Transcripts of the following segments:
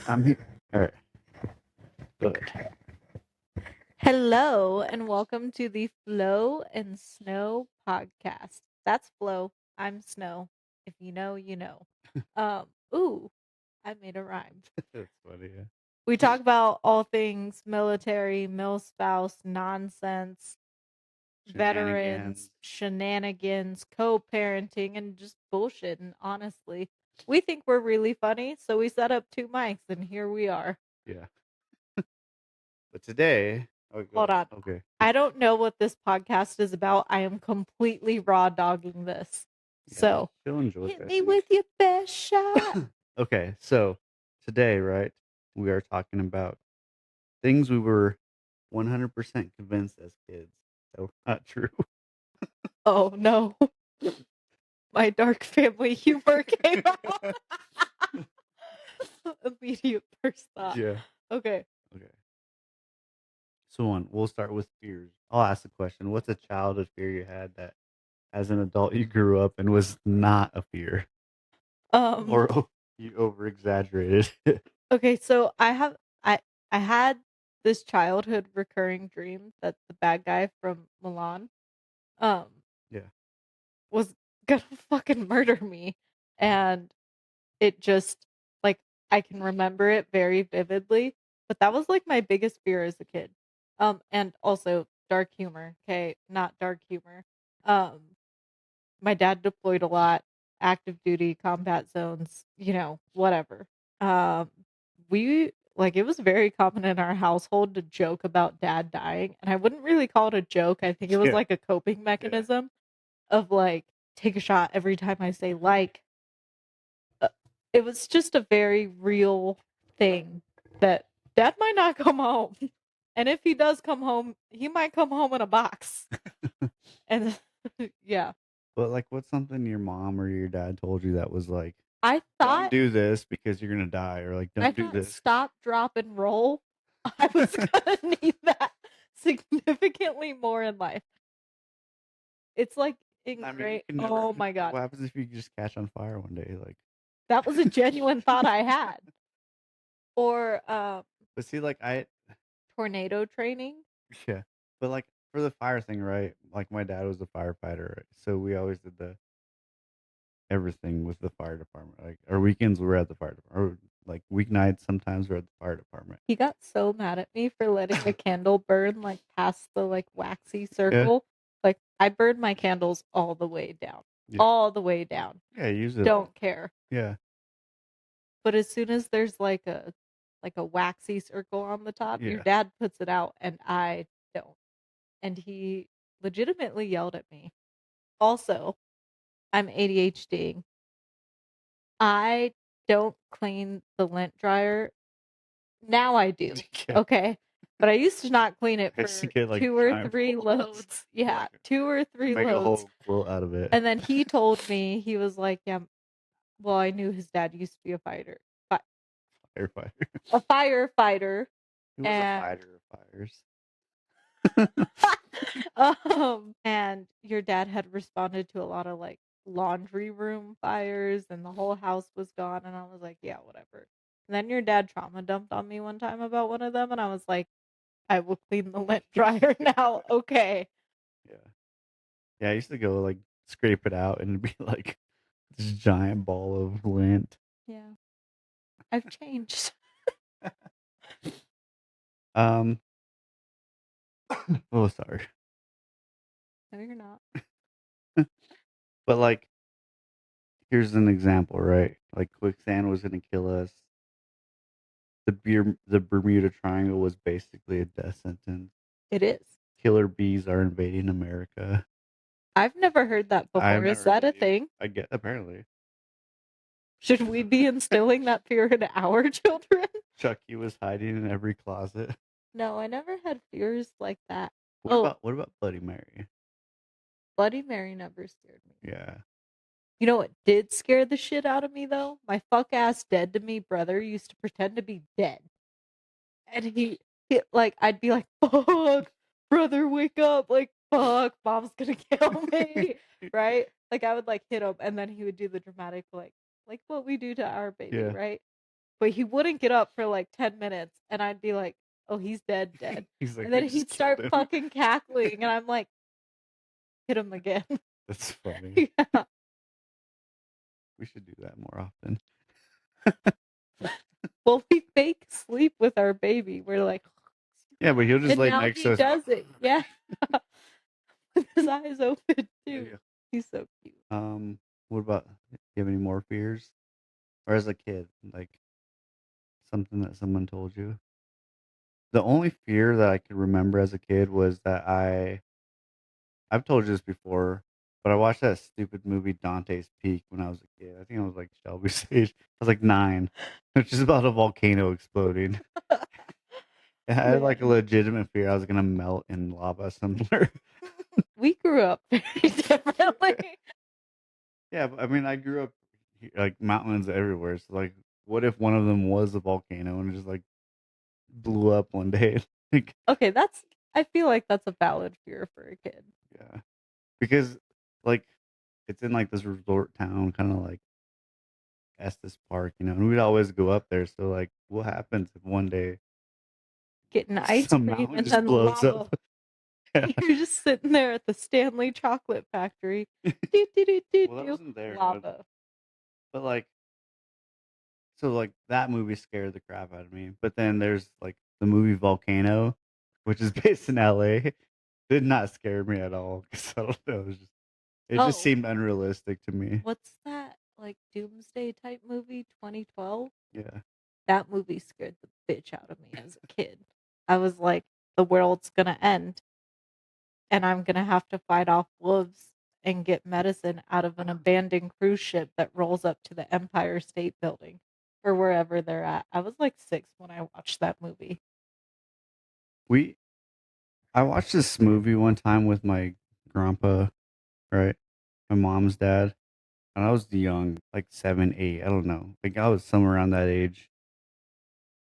I'm here. All right. Go ahead. Hello and welcome to the Flow and Snow podcast. That's Flo. I'm Snow. If you know, you know. Ooh, I made a rhyme. That's funny. Yeah. We talk about all things military, mil spouse, nonsense, veterans, Shenanigans. shenanigans, co-parenting, and just bullshit. And honestly, we think we're really funny, so we set up two mics, and here we are. Yeah. But today. Oh, go Hold ahead. on. Okay. I don't know what this podcast is about. I am completely raw dogging this. Yeah. So She'll enjoy it, hit I me think. with your best shot. Okay. So today, right, we are talking about things we were 100% convinced as kids that were not true. Oh no. My dark family humor came out. Immediate first thought. Yeah. Okay. Okay. So we'll start with fears. I'll ask the question: what's a childhood fear you had that, as an adult, you grew up and was not a fear, Um or you over exaggerated? okay, so I had this childhood recurring dream that the bad guy from Milan um Yeah. was gonna fucking murder me. And it just like I can remember it very vividly, but that was like my biggest fear as a kid. And also dark humor, okay, not dark humor. Um, my dad deployed a lot, active duty, combat zones, whatever. Um, we like it was very common in our household to joke about dad dying, and I wouldn't really call it a joke. I think it was Yeah. like a coping Yeah. mechanism of like take a shot every time I say like uh, it was just a very real thing that dad might not come home. And if he does come home, he might come home in a box. And yeah, But like, what's something your mom or your dad told you that was like, I don't thought do this because you're gonna die, or like, I don't do thought this. stop, drop, and roll. I was gonna need that significantly more in life. It's like I mean, you ingrained. can never. Oh my god, What happens if you just catch on fire one day? Like, that was a genuine thought I had. Or but see, like tornado training. yeah, but like for the fire thing, right? Like my dad was a firefighter, right? So we always did the everything with the fire department. Like our weekends were at the fire department, or like weeknights sometimes we're at the fire department. He got so mad at me for letting a candle burn like past the like waxy Yeah, circle. Like I burned my candles all the way down. yeah, All the way down. yeah. Use it all. Don't care. Yeah, But as soon as there's like a waxy circle on the top, your yeah. dad puts it out and I don't. And he legitimately yelled at me. Also, I'm ADHD. I don't clean the lint dryer. Now I do. Yeah. Okay. But I used to not clean it I used to for get like 2 or giant 3 balls, loads. Yeah, like 2 or 3 make a loads. whole quilt out of it. And then he told me, he was like, "Yeah, well, I knew his dad used to be a fighter, fi Firefighter. a firefighter, He was a and fighter of fires. and your dad had responded to a lot of like laundry room fires and the whole house was gone." And I was like, "Yeah, whatever." And then your dad trauma dumped on me one time about one of them, and I was like, "I will clean the lint dryer now." Okay. Yeah. Yeah, I used to go like scrape it out and it'd be like this giant ball of lint. Yeah. I've changed. Um oh sorry. No, you're not. But like here's an example, right? Like quicksand was gonna kill us. The Bermuda Triangle was basically a death sentence. It is. Killer bees are invading America. I've never heard that I've before. never Is heard that a that either. thing? I get apparently. Should we be instilling that fear into our children? Chucky was hiding in every closet. No, I never had fears like that. What Oh, about Bloody Mary? Bloody Mary never scared me. Yeah. You know what did scare the shit out of me though? My fuck ass dead to me brother used to pretend to be dead. And he like I'd be like, "Fuck, brother, wake up." Like, "Fuck, mom's gonna kill me." Right? Like I would like hit him and then he would do the dramatic like what we do to our baby, Yeah. right? but he wouldn't get up for like 10 minutes, and I'd be like, "Oh, he's dead, dead." He's like, And I then just he'd killed start him. fucking cackling, and I'm like, "Hit him again." That's funny. Yeah. We should do that more often. Well, we fake sleep with our baby. We're like, Yeah, but he'll just and lay now next he to us. does it. Yeah. With his eyes open Yeah, too. yeah. He's so cute. What about? Do you have any more fears? Or as a kid, like something that someone told you? The only fear that I could remember as a kid was that I've told you this before, but I watched that stupid movie Dante's Peak when I was a kid. I think I was like Shelby's age. I was like 9, which is about a volcano exploding. And I had like a Man, legitimate fear I was gonna melt in lava somewhere. we grew up very differently. Yeah, but I mean, I grew up like mountains everywhere. So like, what if one of them was a volcano and it just like blew up one day? Like, Okay, I feel like that's a valid fear for a kid. yeah, because like it's in like this resort town, kind of like Estes Park, and we'd always go up there. So like, what happens if one day Getting ice some cream mountain and just then blows up? lava. Yeah. You're just sitting there at the Stanley Chocolate Factory. Do, do, do, do, Well, that do. wasn't there, Lava. but like, so like that movie scared the crap out of me. But then there's like the movie Volcano, which is based in LA. Did not scare me at all because I don't know. It just Oh, seemed unrealistic to me. what's that? Like doomsday type movie, 2012? Yeah. That movie scared the bitch out of me as a kid. I was like, the world's gonna end, and I'm gonna have to fight off wolves and get medicine out of an abandoned cruise ship that rolls up to the Empire State Building or wherever they're at. I was like 6 when I watched that movie. We I watched this movie one time with my grandpa, right? My mom's dad. And I was young, like 7, 8. I don't know. Like I was somewhere around that age.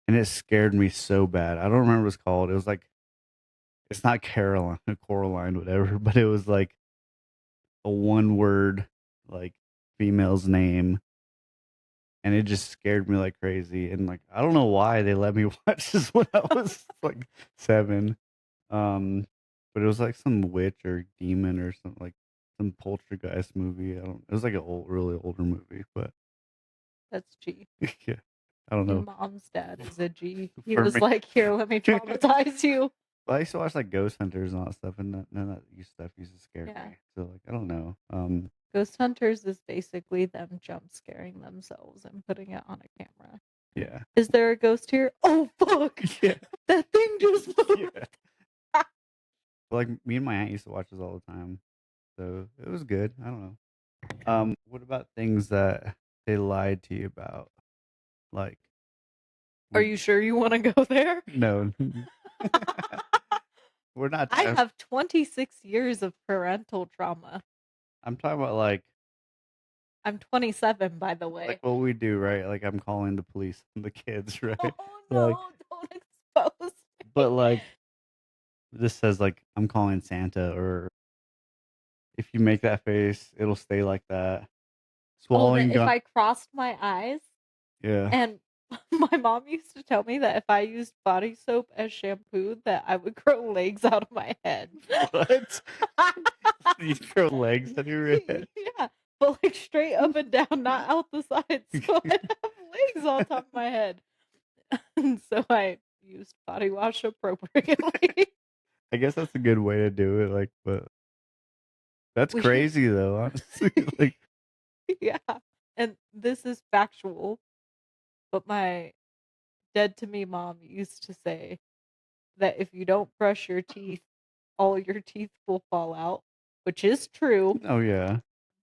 And it scared me so bad. I don't remember what it's called. It was like it's not Caroline, Coraline, whatever, but it was like a one word like female's name. And it just scared me like crazy. And like I don't know why they let me watch this when I was like 7. Um, but it was like some witch or demon or something like some poltergeist movie. I don't. It was like an old, really older movie, but That's G. yeah, I don't Your know. mom's dad is a G. He For was me, like, "Here, let me traumatize you." but I used to watch like Ghost Hunters and all that stuff, and none of that stuff used to scare Yeah. me. So like, I don't know. Ghost Hunters is basically them jump scaring themselves and putting it on a camera. Yeah, Is there a ghost here? Oh fuck! yeah, That thing just moved. yeah. Like me and my aunt used to watch this all the time, so it was good. I don't know. What about things that they lied to you about? Like, Are we you sure you want to go there? no, we're not. I have 26 years of parental trauma. I'm talking about I'm 27, by the like way. what we do, right? Like I'm calling the police on the kids, right? Oh Like, no, don't expose but me. like this says like I'm calling Santa, or if you make that face, it'll stay like that. Oh, that Swallowing if gum, I crossed my eyes yeah. and my mom used to tell me that if I used body soap as shampoo that I would grow legs out of my head. What? You throw legs on your head? Yeah, but like straight up and down, not out the sides. So I'd have legs on top of my head. And so I used body wash appropriately. I guess that's a good way to do it. Like, but that's We crazy though, honestly. Like, yeah. And this is factual, but my dead to me mom used to say that if you don't brush your teeth, all your teeth will fall out, which is true. oh yeah,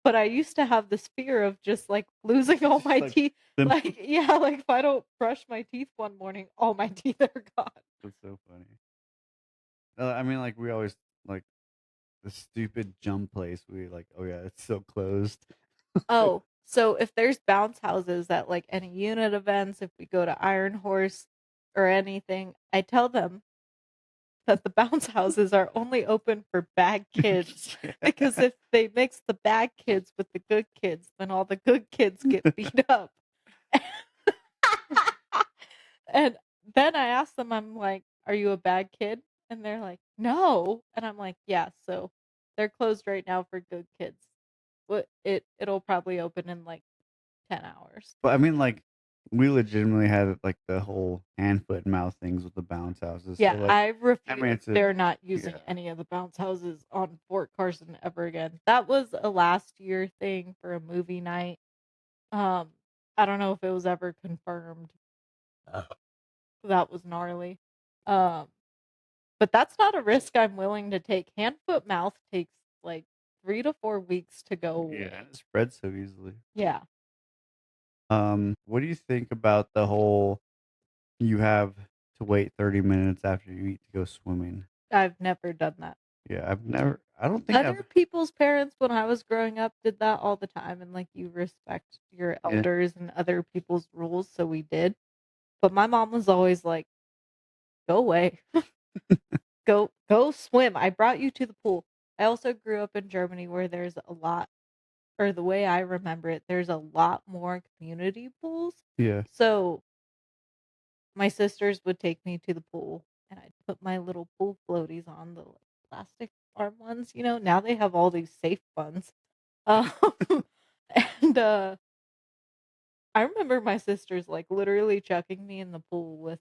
But I used to have this fear of just like losing all just my like teeth. them. Like, yeah, like if I don't brush my teeth one morning, all my teeth are gone. That's so funny. I mean, like we always like the stupid gym place. We like, oh yeah, it's so closed. Oh, so if there's bounce houses at like any unit events, if we go to Iron Horse or anything, I tell them that the bounce houses are only open for bad kids because if they mix the bad kids with the good kids, then all the good kids get beat up. And then I asked them, I'm like, "Are you a bad kid?" And they're like, "No." And I'm like, "Yeah, so they're closed right now for good kids. What it'll probably open in like 10 hours." But I mean, like, we legitimately had like the whole hand, foot, and mouth things with the bounce houses. So Yeah, like, I I mean, refuse. it's a They're not using yeah, any of the bounce houses on Fort Carson ever again. That was a last year thing for a movie night. Um, I don't know if it was ever confirmed. That was gnarly. Um, but that's not a risk I'm willing to take. Hand, foot, mouth takes like 3 to 4 weeks to go yeah, away. and it spreads so easily. Yeah, What do you think about the whole you have to wait 30 minutes after you eat to go swimming? I've never done that. Yeah, I've never. I don't think I've. Other people's parents when I was growing up did that all the time, and like you respect your Yeah, elders and other people's rules, so we did. But my mom was always like, "Go away. Go swim. I brought you to the pool." I also grew up in Germany where there's a lot, or the way I remember it, there's a lot more community pools. yeah. So my sisters would take me to the pool and I'd put my little pool floaties on, the like, plastic arm ones, now they have all these safe ones. Um, and I remember my sisters like literally chucking me in the pool with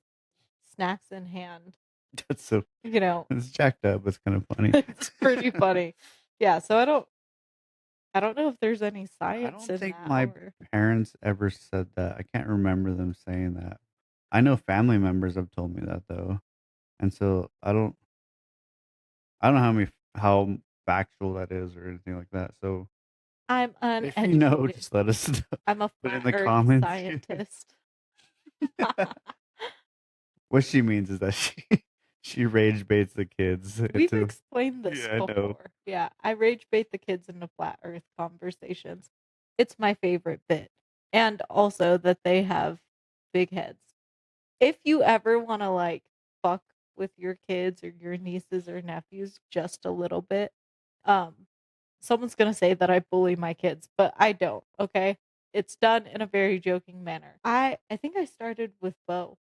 snacks in hand, That's so. you know. It's jacked up. It's kind of funny. It's pretty funny. Yeah, so I don't know if there's any I science don't in think that my or parents ever said that. I can't remember them saying that. I know family members have told me that though, and so I don't know how factual that is or anything like that. So I'm if you know, uneducated. just let us know. I'm a Put in flat the earth comments. scientist. What she means is that she rage baits the kids We've into. explained this Yeah, I know. before. Yeah, I rage bait the kids into flat earth conversations. It's my favorite bit. And also that they have big heads. If you ever want to like fuck with your kids or your nieces or nephews just a little bit, um someone's going to say that I bully my kids, but I don't, okay? It's done in a very joking manner. I think I started with Bo.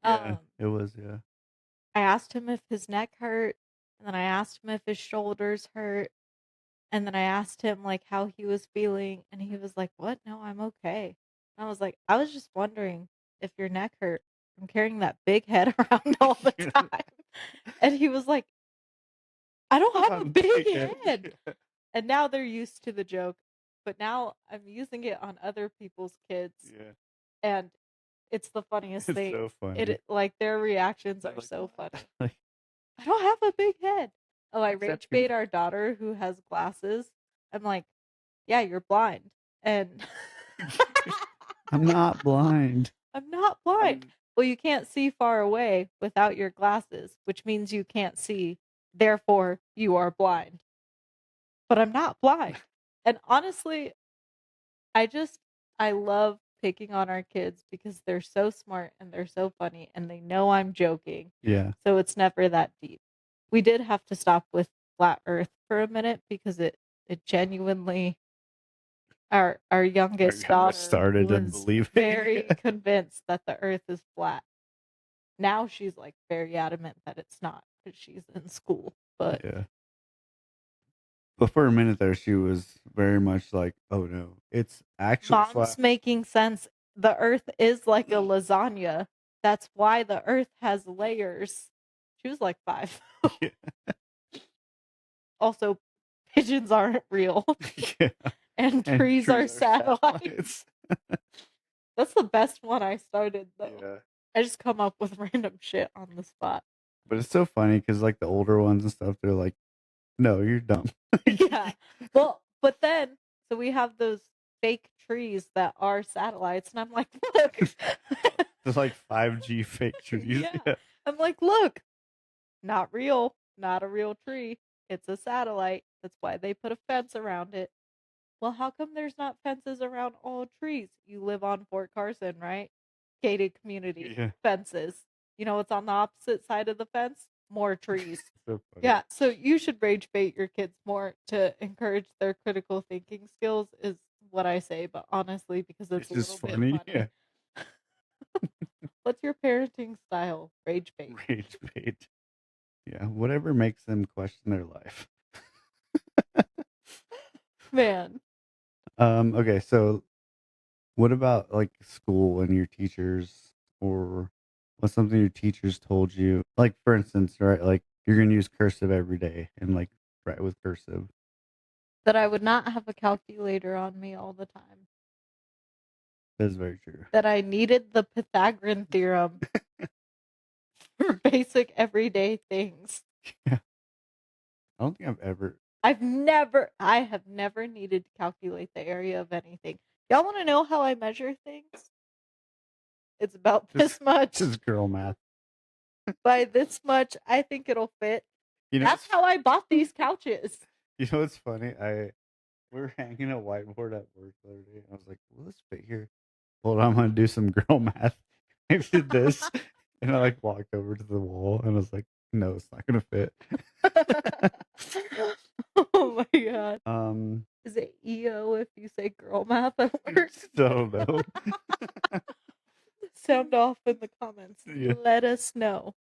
Yeah, Um it was. Yeah, I asked him if his neck hurt, and then I asked him if his shoulders hurt, and then I asked him like how he was feeling, and he was like, "What? No, I'm okay." And I was like, "I was just wondering if your neck hurt from carrying that big head around all the time." And he was like, "I don't have a I'm big big. head." And now they're used to the joke, but now I'm using it on other people's kids, Yeah, and it's the funniest it's thing. so funny. It like their reactions They're are like, so what? funny. Like, I don't have a big head. Oh, I rage exactly. bait our daughter who has glasses. I'm like, yeah, you're blind. And I'm not blind. I'm not blind. I'm. Well, you can't see far away without your glasses, which means you can't see. Therefore, you are blind. But I'm not blind. And honestly, I just I love picking on our kids because they're so smart and they're so funny and they know I'm joking. Yeah. So it's never that deep. We did have to stop with flat earth for a minute because it genuinely our Our youngest youngest daughter started to was believe it. very convinced that the earth is flat. Now she's like very adamant that it's not because she's in school. But Yeah. But for a minute there, she was very much like, "Oh no, it's actually mom's flat." making sense. The earth is like a lasagna. That's why the earth has layers. She was like 5. Yeah. Also, pigeons aren't real Yeah. and And trees are trees are satellites. satellites. That's the best one I started though. Yeah. I just come up with random shit on the spot. But it's so funny because like the older ones and stuff, they're like, "No, you're dumb." Yeah. Well, but then so we have those fake trees that are satellites and I'm like, "Look." There's like 5G fake trees. Yeah. Yeah. I'm like, "Look, not real, not a real tree. It's a satellite. That's why they put a fence around it." Well, how come there's not fences around all trees? You live on Fort Carson, right? Gated community, Yeah. fences. You know what's on the opposite side of the fence? More trees. So funny. Yeah, so you should rage bait your kids more to encourage their critical thinking skills, is what I say, but honestly, because it's It's a just little bit funny. Yeah. funny. What's your parenting style? Rage bait. Rage bait. Yeah, whatever makes them question their life. Man, Okay, so what about like school and your teachers, or what's something your teachers told you? Like for instance, right, like you're gonna use cursive every day and like write with cursive. that I would not have a calculator on me all the time. That's very true. That I needed the Pythagorean theorem for basic everyday things. Yeah. I don't think I've ever I have never needed to calculate the area of anything. Y'all want to know how I measure things? It's about just this much. just girl math. By this much, I think it'll fit. You know, That's how I bought these couches. you know what's funny? We were hanging a whiteboard at work the other day, and I was like, "Will this fit here?" Hold on, I'm gonna do some girl math. I did this, and I like walked over to the wall, and I was like, "No, it's not gonna fit." Oh my god. um, Is it EO if you say girl math at work? don't know. Sound off in the comments. Yeah. Let us know.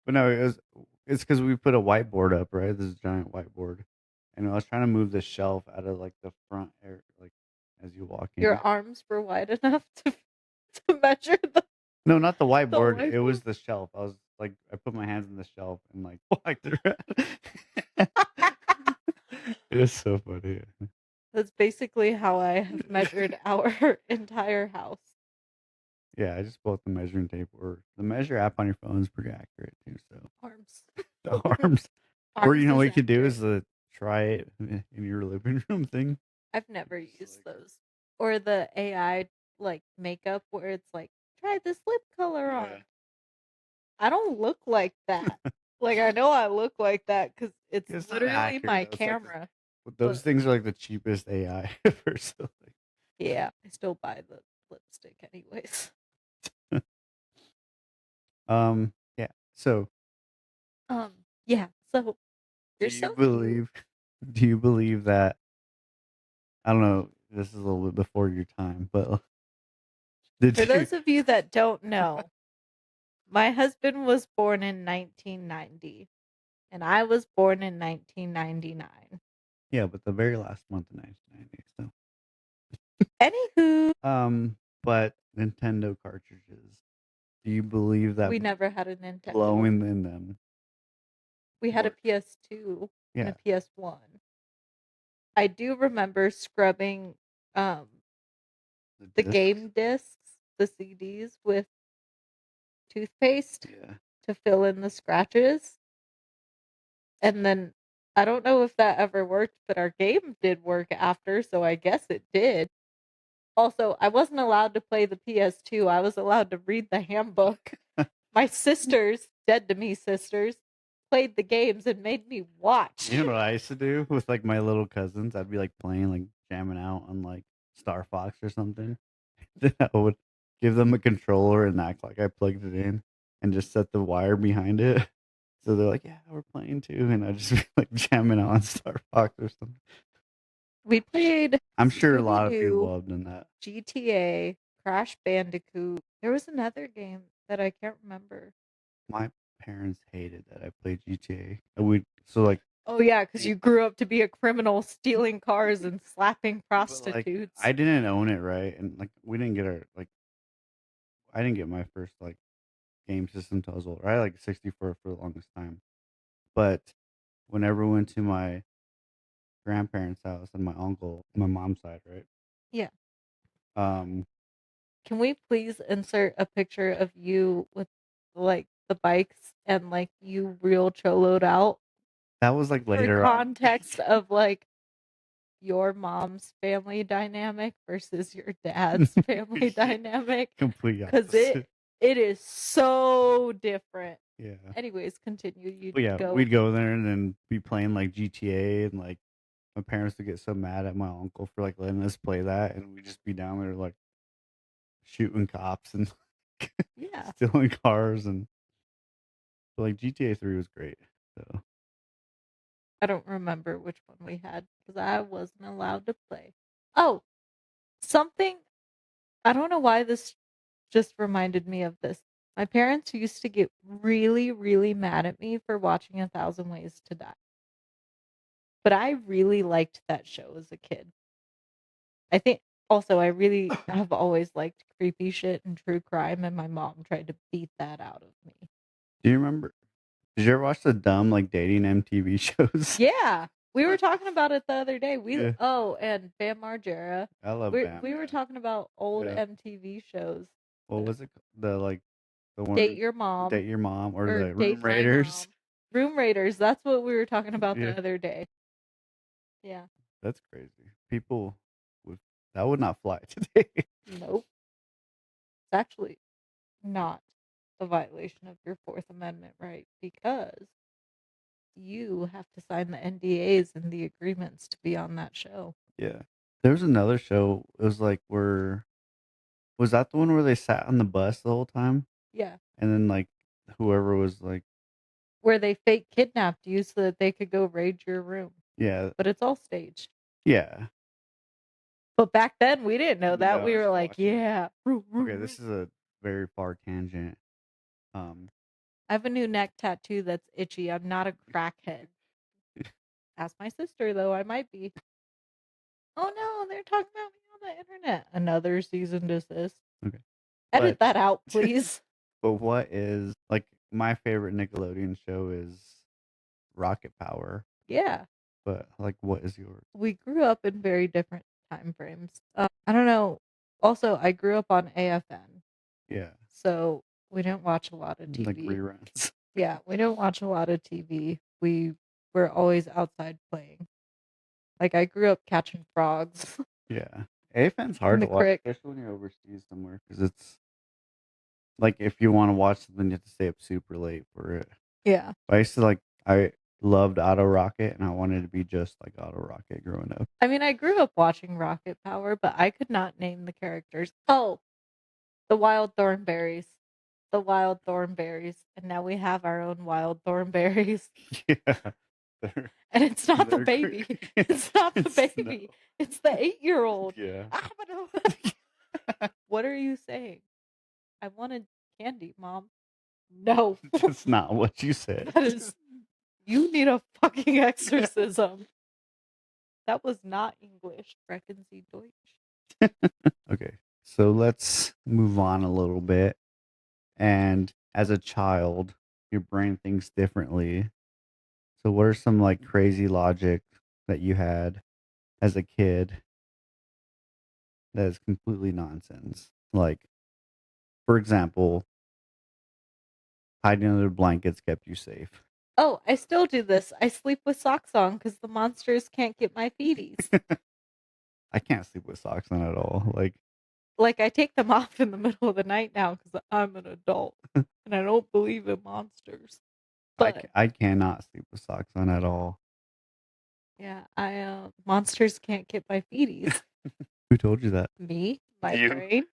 But no, it's because we put a whiteboard up, right? This giant whiteboard, and I was trying to move the shelf out of like the front air, like as you walk Your in. arms were wide enough to measure No, not the the whiteboard. It whiteboard. was the shelf. I was like, I put my hands in the shelf and like walked around. It was so funny. That's basically how I have measured our entire house. Yeah, I just bought the measuring tape, or the measure app on your phone is pretty accurate too. So Arms. the arms, or Arms you know what is you could do accurate. is try it in your living room thing. I've never Just used like, those. Or the AI like makeup where it's like, try this lip color yeah, on. I don't look like that. Like I know I look like that because it's it's not literally accurate my though. It's like camera. those But things are like the cheapest AI ever. So yeah, I still buy the lipstick anyways. yeah. So Yeah. So do you're you so cute. believe? Do you believe that? I don't know. This is a little bit before your time, but For did you? those of you that don't know, my husband was born in 1990 and I was born in 1999. Yeah, but the very last month of 1990. So, Anywho, but Nintendo cartridges. Do you believe that we never had a Nintendo. blowing in them We had a worked? PS2 and a Yeah, PS1. I do remember scrubbing um the the discs. game discs, the CDs with toothpaste Yeah, to fill in the scratches. And then I don't know if that ever worked, but our game did work after, so I guess it did. Also, I wasn't allowed to play the PS2. I was allowed to read the handbook. My sisters, dead to me sisters, played the games and made me watch. you know what I used to do with like my little cousins? I'd be like playing, like jamming out on like Star Fox or something. Then I would give them a controller and act like I plugged it in and just set the wire behind it. So they're like, "Yeah, we're playing too," and I just be like jamming out on Star Fox or something. We played I'm sure a Scooby lot of people Doo, have done that. GTA, Crash Bandicoot. There was another game that I can't remember. My parents hated that I played GTA. And we so like, Oh yeah, because the- you grew up to be a criminal stealing cars and slapping but like prostitutes. I didn't own it, right? And like we didn't get our like I didn't get my first like game system till I was older. I had like 64 for the longest time. But whenever we went to my grandparents' house and my uncle, my mom's side, right? Yeah. Um, Can we please insert a picture of you with like the bikes and like you real choloed out that was like for later on. context of like your mom's family dynamic versus your dad's family Yeah, dynamic complete because opposite. it is so different. Yeah. Anyways, continue. You But yeah, go. we'd go there and then be playing like GTA, and like my parents would get so mad at my uncle for like letting us play that, and we'd just be down there like shooting cops and Yeah, stealing cars, and but, like GTA 3 was great. So I don't remember which one we had because I wasn't allowed to play. Oh, something. I don't know why this just reminded me of this. My parents used to get really, really mad at me for watching A Thousand Ways to Die. But I really liked that show as a kid. I think also I really have always liked creepy shit and true crime, and my mom tried to beat that out of me. Do you remember? Did you ever watch the dumb like dating MTV shows? Yeah, we were talking about it the other day. Yeah, And Bam Margera. I love We Bam. we were Yeah, talking about old yeah. MTV shows. What That was it? The like the Date one Your Mom Date Your Mom or or the Room Date My Raiders? Mom. Room Raiders. That's what we were talking about Yeah, the other day. Yeah. that's crazy. People would that would not fly today. Nope. It's actually not a violation of your Fourth Amendment right because you have to sign the NDAs and the agreements to be on that show. Yeah. There was another show. It was like where was that the one where they sat on the bus the whole time? Yeah. And then like whoever was like Where they fake kidnapped you so that they could go raid your room. yeah, But it's all staged. yeah. But back then we didn't know that. No, I We was were just like, watching it. yeah. Okay, this is a very far tangent. Um I have a new neck tattoo that's itchy. I'm not a crackhead. Ask my sister though, I might be. Oh no, they're talking about me on the internet. Another cease and desist. okay. Edit But that out, please. but what is like my favorite Nickelodeon show is Rocket Power. Yeah. But like what is yours? We grew up in very different time frames. I don't know. Also, I grew up on AFN, Yeah. so we didn't watch a lot of Like TV. reruns. Yeah, we didn't watch a lot of TV. We were always outside playing. Like I grew up catching frogs Yeah. AFN's in hard the to watch, creek. especially when you're overseas somewhere, because it's like if you want to watch something, you have to stay up super late for it. Yeah. But I used to like I loved Auto Rocket, and I wanted to be just like Auto Rocket growing up. I mean, I grew up watching Rocket Power, but I could not name the characters. Oh, the Wild Thornberries. The Wild Thornberries. And now we have our own Wild Thornberries. Yeah, they're And it's not the they're baby. great. It's not the It's no, baby. It's the 8-year-old. yeah, What are you saying? I wanted candy, Mom. No. that's not what you said. That is, you need a fucking exorcism. That was not English. Sprechen Sie Deutsch. Okay, so let's move on a little bit. And as a child, your brain thinks differently. So, what are some like crazy logic that you had as a kid that is completely nonsense? Like, for example, hiding under blankets kept you safe. Oh, I still do this. I sleep with socks on because the monsters can't get my feeties. I can't sleep with socks on at all. Like, Like, I take them off in the middle of the night now because I'm an adult and I don't believe in monsters. But I cannot sleep with socks on at all. yeah, monsters can't get my feeties. Who told you that? Me, my You? brain.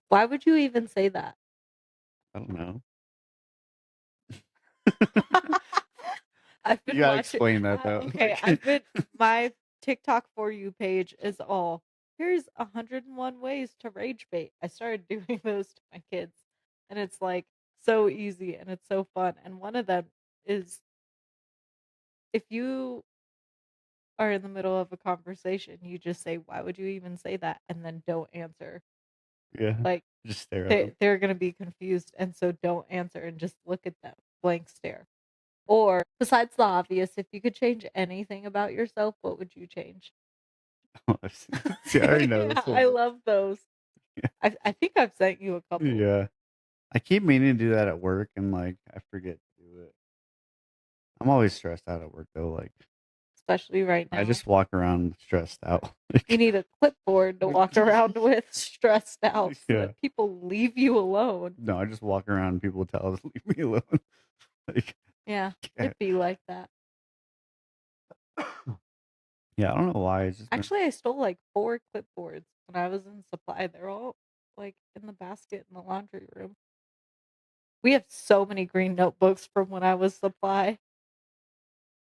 Why would you even say that? I don't know. I've You been gotta watching. explain that though. Okay, I've been. My TikTok for you page is all. Here's 101 ways to rage bait. I started doing those to my kids, and it's like so easy and it's so fun. And one of them is if you are in the middle of a conversation, you just say, "Why would you even say that?" and then don't answer. Yeah, Like just stare at them. they're gonna be confused, and so don't answer and just look at them, blank stare. Or besides the obvious, if you could change anything about yourself, what would you change? See, I already know Yeah, this I one. love those. I think I've sent you a couple, Yeah. I keep meaning to do that at work and like I forget to do it. I'm always stressed out at work though. Like especially right I now. just walk around stressed out. You need a clipboard to walk around with stressed out so Yeah. that people leave you alone. No, I just walk around and people tell us leave me alone. Like Yeah, yeah. it'd be like that. Yeah, I don't know why. It's just been Actually, I stole like 4 clipboards when I was in supply. They're all like in the basket in the laundry room. We have so many green notebooks from when I was supply.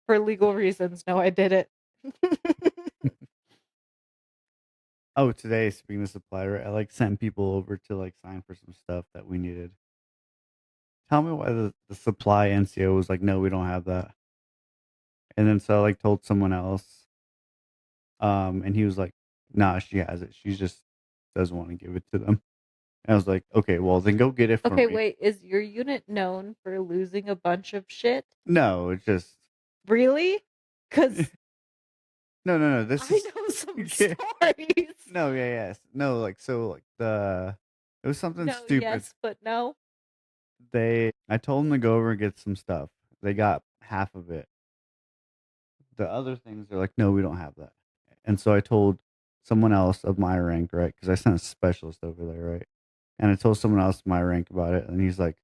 For legal reasons, no, I did it. Oh, today, speaking of supply, right, I like sent people over to like sign for some stuff that we needed. Tell me why the supply NCO was like, no, we don't have that. And then so I like told someone else, and he was like, nah, she has it. She just doesn't want to give it to them. And I was like, okay, well then go get it for Okay, me. wait, is your unit known for losing a bunch of shit? No, it's just Really? Because no. This I is know some yeah. stories. No, yeah, yes. No, like so like the it was something No, stupid. yes, but no. I told them to go over and get some stuff. They got half of it. The other things they're like, no, we don't have that. And so I told someone else of my rank, right? Because I sent a specialist over there, right? And I told someone else my rank about it, and he's like,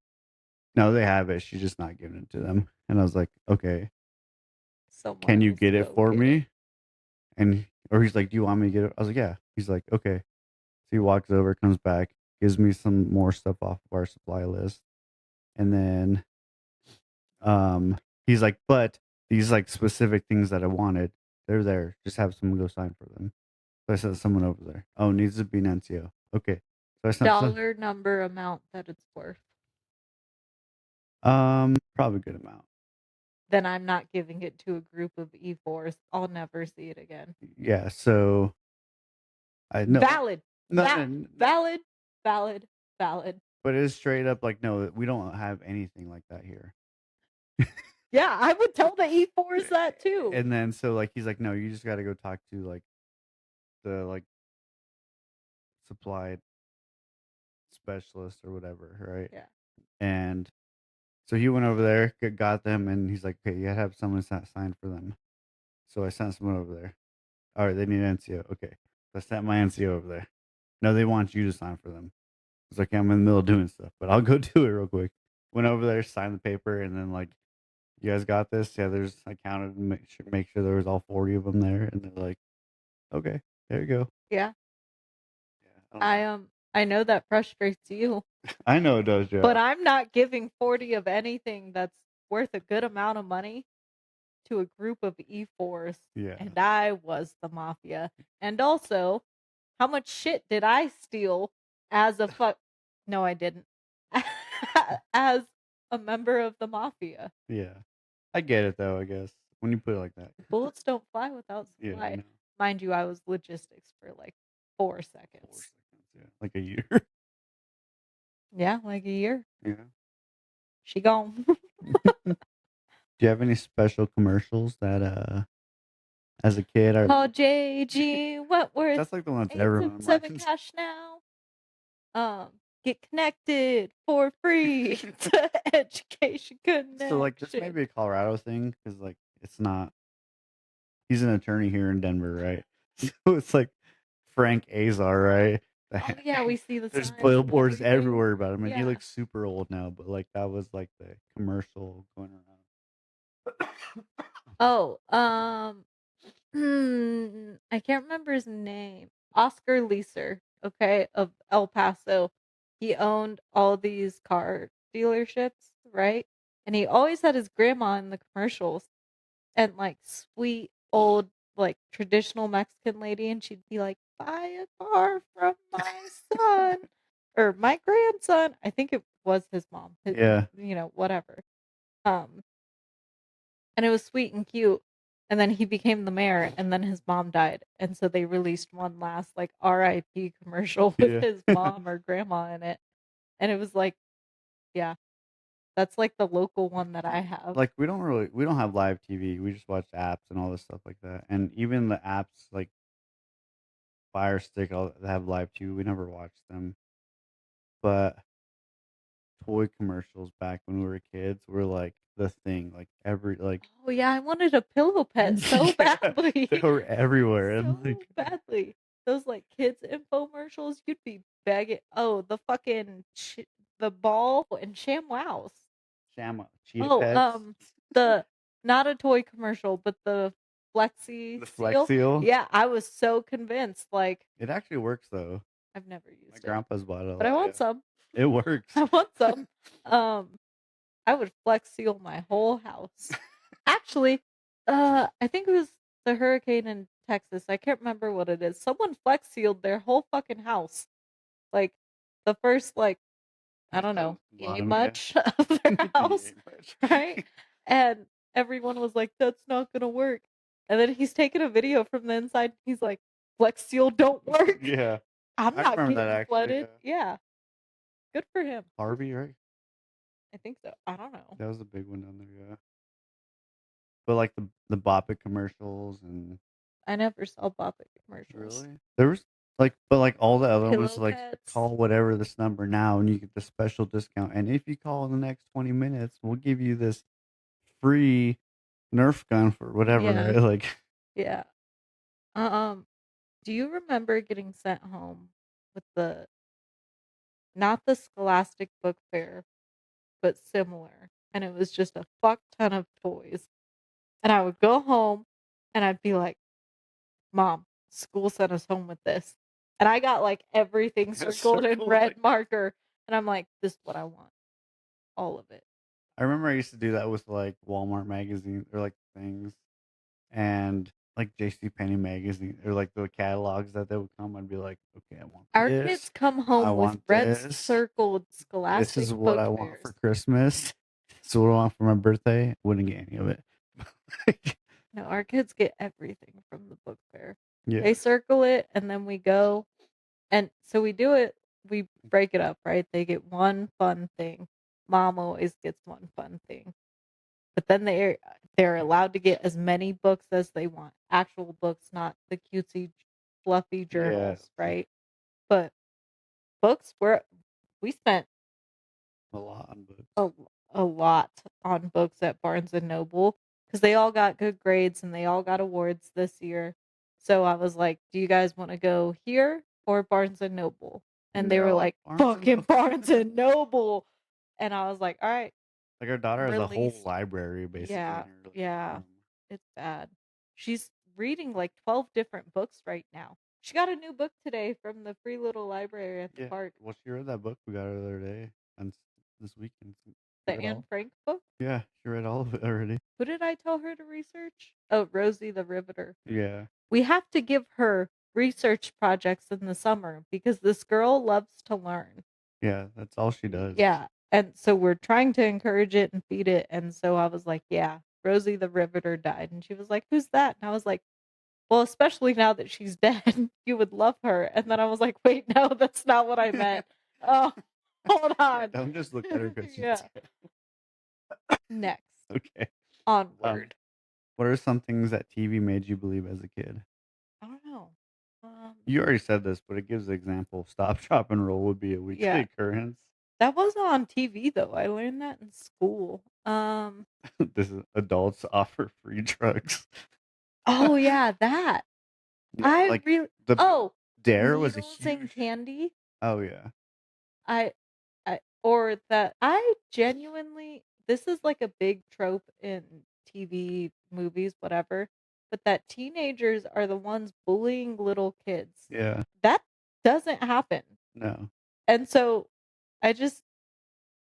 no, they have it. She's just not giving it to them. And I was like, okay, Someone can you else get it go for get it. me? And or he's like, do you want me to get it? I was like, yeah. He's like, okay. So he walks over, comes back, gives me some more stuff off of our supply list, and then he's like, but these like specific things that I wanted, they're there. Just have someone go sign for them. So I sent someone over there. Oh, needs to be an NCO. Okay. So I sent some Dollar number amount that it's worth. probably a good amount. Then I'm not giving it to a group of E4s. I'll never see it again. Yeah, so I no Valid. no no, no, Valid. Valid. Valid. but it is straight up like no, we don't have anything like that here. Yeah, I would tell the E4s that too. And then so like he's like, no, you just gotta go talk to like the like supply specialist or whatever, right? Yeah. And so he went over there, got them, and he's like, okay, you gotta have someone sign for them. So I sent someone over there. All right, they need an NCO. Okay. So I sent my NCO over there. No, they want you to sign for them. It's like I'm in the middle of doing stuff, but I'll go do it real quick. Went over there, signed the paper, and then like, you guys got this. Yeah, there's I counted and make sure there was all 40 of them there, and they're like, okay, there you go. Yeah. Yeah, I don't I know. I know that frustrates you, I know it does, but yeah. I'm not giving 40 of anything that's worth a good amount of money to a group of E4s, Yeah, and I was the mafia. And also, how much shit did I steal as a fuck? No, I didn't. As a member of the mafia. yeah. I get it though. I guess when you put it like that. Bullets don't fly without Yeah, I supply. know. Mind you, I was logistics for like 4 4 seconds. seconds, yeah, like a year. Yeah, like a year. Yeah. She gone. Do you have any special commercials that as a kid or Call JG Wentworth that's like the one that's everyone 877 minds. cash now. Get connected for free to Education So like this may Connection. be a Colorado thing because like it's not. He's an attorney here in Denver, right? So it's like Frank Azar, right? Oh yeah, we see the There's signs and billboards everything. everywhere about him, and he Yeah. looks super old now. But like that was like the commercial going around. Oh, I can't remember his name. Oscar Leeser, okay, of El Paso. He owned all these car dealerships, right? And he always had his grandma in the commercials and like sweet old like traditional Mexican lady, and she'd be like, "Buy a car from my son or my grandson." I think it was his mom. Yeah, Whatever. Um, and it was sweet and cute. And then he became the mayor, and then his mom died, and so they released one last like R.I.P. commercial with yeah. his mom or grandma in it, and it was like, yeah, that's like the local one that I have. Like we don't have live TV. We just watch apps and all this stuff like that. And even the apps like Fire Stick that have live TV, we never watched them. But toy commercials back when we were kids were like the thing. Like every like Oh yeah, I wanted a pillow pet so yeah, they badly. were everywhere. And So like badly. Those like kids infomercials, you'd be begging. Oh, the fucking the ball and ShamWows. Shama Cheetah Oh, Pets, the not a toy commercial, but the Flexi the Flex Seal. Seal. Yeah, I was so convinced. Like, It actually works though. I've never My used it, grandpa's bought it a but I lot. want Yeah, some. it works. I want some. Um, I would Flex Seal my whole house. Actually, I think it was the hurricane in Texas. I can't remember what it is. Someone flex sealed their whole fucking house. Like the first like I don't know, yay Bottom, yeah. much of their Yeah, house, much. right? And everyone was like, "That's not gonna work." And then he's taking a video from the inside. He's like, "Flex seal don't work. Yeah. I'm I not remember that getting actually, flooded." yeah. Yeah, good for him. Harvey, right? I think so. I don't know. That was a big one down there, yeah. But like the Bop It commercials and I never saw Bop It commercials. really? There was like but like all the other ones Pillow like pets. call whatever this number now and you get the special discount. And if you call in the next 20 minutes, we'll give you this free Nerf gun for whatever, Yeah, right? Like yeah. Um, do you remember getting sent home with the not the Scholastic Book Fair, but similar, and it was just a fuck ton of toys. And I would go home and I'd be like, "Mom, school sent us home with this." And I got like everything circled in circle red like marker, and I'm like, "This is what I want, all of it." I remember I used to do that with like Walmart magazine or like things and like JCPenney magazine or like the catalogs that they would come. I'd be like, okay, I want Our this. kids come I home with want red this. circled This Scholastic is what Book I want for Fairs. Christmas. This is what I want for my birthday. Wouldn't get any of it. No, our kids get everything from the book fair. Yeah. They circle it and then we go. And so we do it, we break it up, right? They get one fun thing. Mom always gets one fun thing. But then they're allowed to get as many books as they want. Actual books, not the cutesy fluffy Yeah. journals, right? But books were we spent A lot on books. a, a lot on books at Barnes and Noble because they all got good grades and they all got awards this year. So I was like, "Do you guys want to go here or Barnes and Noble?" And And they they're were all like like, Barnes and "Fucking Noble. Barnes and Noble." And I was like, "All right, Like our daughter I'm has a whole released." library basically in Yeah, her living yeah. room. It's bad. She's reading like 12 different books right now. She got a new book today from the free little library at the Yeah. park. Well, she read that book we got her the other day and this weekend. She The read Anne all. Frank book. Yeah, she read all of it already. Who did I tell her to research? Oh, Rosie the Riveter. Yeah. We have to give her research projects in the summer because this girl loves to learn. Yeah, that's all she does. Yeah. And so we're trying to encourage it and feed it. And so I was like, yeah, Rosie the Riveter died. And she was like, who's that? And I was like, well, especially now that she's dead, you would love her. And then I was like, wait, no, that's not what I meant. Oh, hold Yeah, on. don't just look at her because she's Yeah. dead. Next. Okay. Onward. What are some things that TV made you believe as a kid? I don't know. Um, You already said this, but it gives the example. Stop, drop, and roll would be a weekly yeah. occurrence. That wasn't on TV though. I learned that in school. This is adults offer free drugs. Oh yeah, that. Yeah, I like really the oh, dare was a needles and huge. candy. Oh yeah, I or that I genuinely this is like a big trope in TV, movies, whatever, but that teenagers are the ones bullying little kids. yeah. That doesn't happen. No, And so I just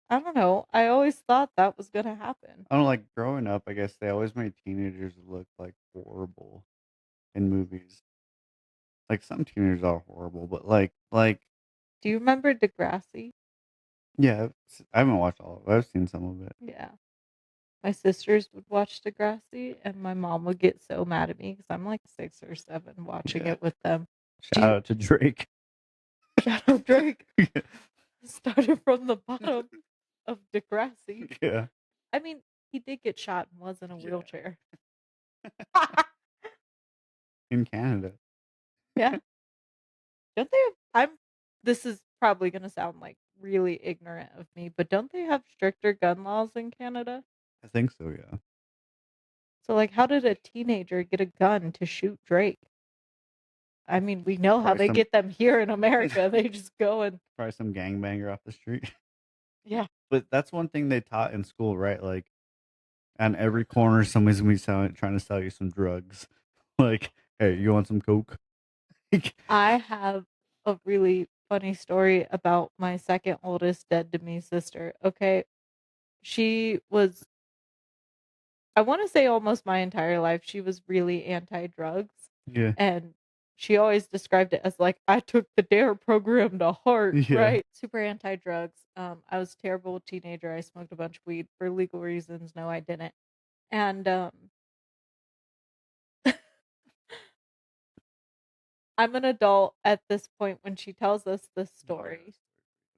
I don't know. I always thought that was going to happen. I don't know, like growing up. I guess they always made teenagers look like horrible in movies. Like some teenagers are horrible, but Do you remember Degrassi? yeah, I haven't watched all of it. I've seen some of it. Yeah. My sisters would watch Degrassi, and my mom would get so mad at me because I'm like 6 or 7 watching Yeah. it with them. Do Shout you out to Drake. Shadow Drake started from the bottom of Degrassi. Yeah. I mean, he did get shot and was in a Yeah. wheelchair. In Canada. Yeah. Don't they have this is probably gonna sound like really ignorant of me, but don't they have stricter gun laws in Canada? I think so, yeah. So like how did a teenager get a gun to shoot Drake? I mean, we know how Probably they some get them here in America. They just go and probably some gangbanger off the street. yeah. But that's one thing they taught in school, right? Like on every corner somebody's gonna be trying to sell you some drugs. Like, hey, you want some coke? Like, I have a really funny story about my second oldest dead to me sister. Okay. She was I want to say almost my entire life she was really anti-drugs. Yeah. And she always described it as like, I took the DARE program to heart, Yeah. right? Super anti drugs. I was a terrible teenager. I smoked a bunch of weed for legal reasons. No, I didn't. And I'm an adult at this point when she tells us this Oh story. yeah.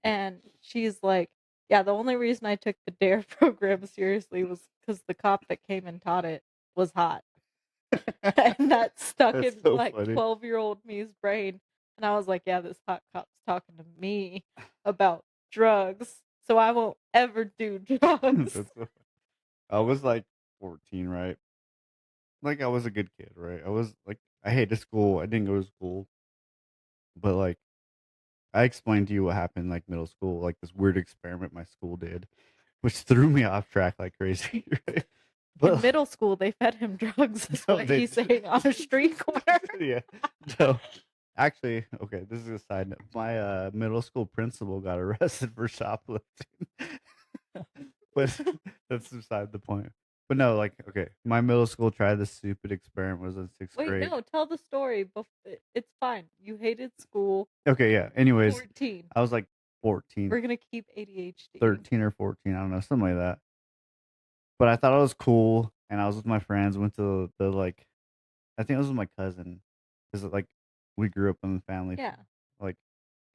And she's like, yeah, the only reason I took the DARE program seriously was because the cop that came and taught it was hot. And that stuck That's in so like funny. 12-year-old me's brain. And I was like, yeah, this hot cop's talking to me about drugs. So I won't ever do drugs. That's so I was like 14, right? Like I was a good kid, right? I was like I hated school. I didn't go to school, but like I explained to you what happened like middle school, like this weird experiment my school did, which threw me off track like crazy, right? In But middle school, they fed him drugs, is no, what they he's saying on a street corner. yeah. No, actually, okay, this is a side note. My middle school principal got arrested for shoplifting. But that's beside the point. But no, like, okay, my middle school tried this stupid experiment was in sixth Wait, grade. no, tell the story. It's fine. You hated school. Okay, yeah. Anyways, 14. I was like 14, We're gonna keep ADHD. 13 or 14, I don't know, something like that. But I thought it was cool, and I was with my friends, went to the like, I think it was with my cousin, because like we grew up in the family, Yeah. like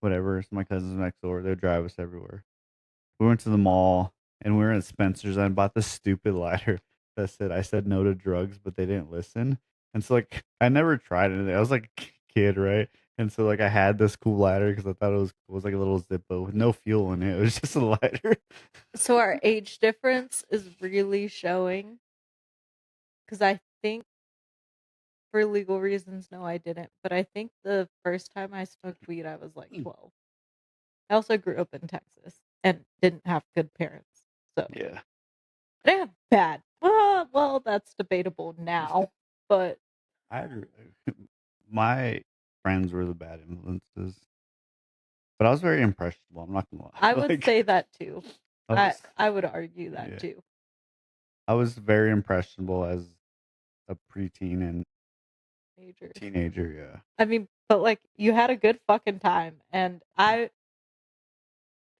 whatever. So my cousins next door, they would drive us everywhere. We went to the mall and we were in Spencer's. And I bought this stupid lighter that said I said no to drugs, but they didn't listen. And so like I never tried anything. I was like a kid, right? And so like I had this cool lighter because I thought it was like a little Zippo with no fuel in it. It was just a lighter. So our age difference is really showing because I think for legal reasons, no, I didn't. But I think the first time I smoked weed, I was like 12. I also grew up in Texas and didn't have good parents. So Yeah. I didn't have bad. Well, that's debatable now. But I my friends were the bad influences, but I was very impressionable. I'm not gonna I lie. would Like say that too. I I was, I would argue that yeah, too. I was very impressionable as a preteen and Major. teenager. Yeah. I mean, but like you had a good fucking time. And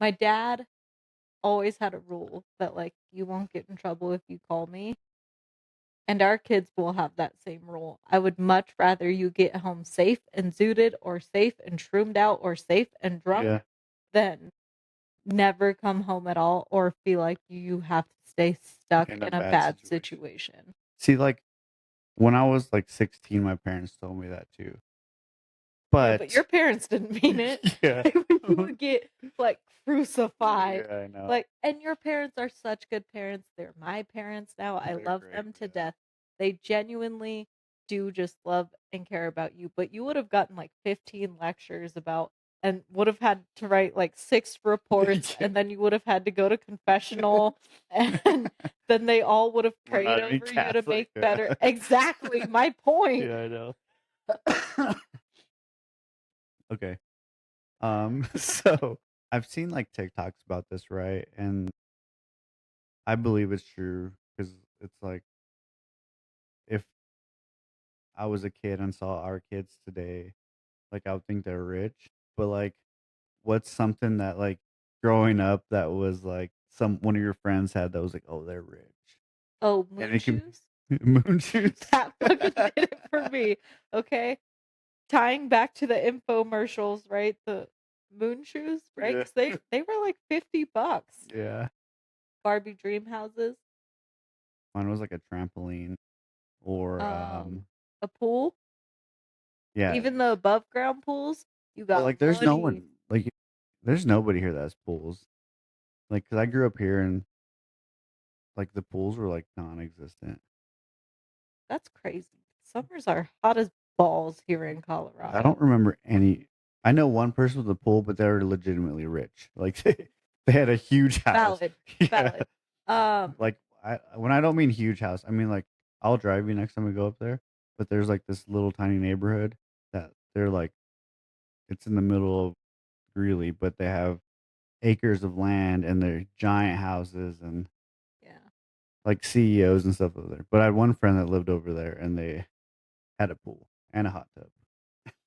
my dad always had a rule that like you won't get in trouble if you call me. And our kids will have that same rule. I would much rather you get home safe and zooted or safe and shroomed out or safe and drunk Yeah. than never come home at all or feel like you have to stay stuck In a in a bad bad situation. situation. See, like when I was like 16, my parents told me that too. Yeah, but your But parents didn't mean it. yeah, You would get like crucified. yeah, I know Like, and your parents are such good parents. They're my parents now. I they're love great. them to Yeah, death. They genuinely do just love and care about you. But you would have gotten like 15 lectures about and would have had to write like 6 reports yeah. and then you would have had to go to confessional and then they all would have We're prayed not even over you to Catholic. make Yeah, better. Exactly my point. yeah, I know. Okay. So I've seen like TikToks about this, right? And I believe it's true because it's like if I was a kid and saw our kids today, like I would think they're rich, but like what's something that like growing up that was like some one of your friends had that was like, oh, they're rich, Oh, and moon it can shoes? moon shoes. That fucking did it for me. Okay. Tying back to the infomercials, right? The moon shoes, right? Yeah, Because they were like $50. yeah. Barbie dream houses. Mine was like a trampoline or A pool. yeah. Even the above ground pools, you But got like, there's no money. one like there's nobody here that has pools. Like, cause I grew up here and like the pools were like non-existent. That's crazy. Summers are hot as balls here in I Colorado. don't remember any. I know one person with a pool, but they were legitimately rich. Like they had a huge house. Valid. Yeah. Valid. Um, Like when I don't mean huge house, I mean like I'll drive you next time we go up there. But there's like this little tiny neighborhood that they're like it's in the middle of Greeley, but they have acres of land and they're giant houses and yeah. like CEOs and stuff over there. But I had one friend that lived over there and they had a pool. and a hot tub.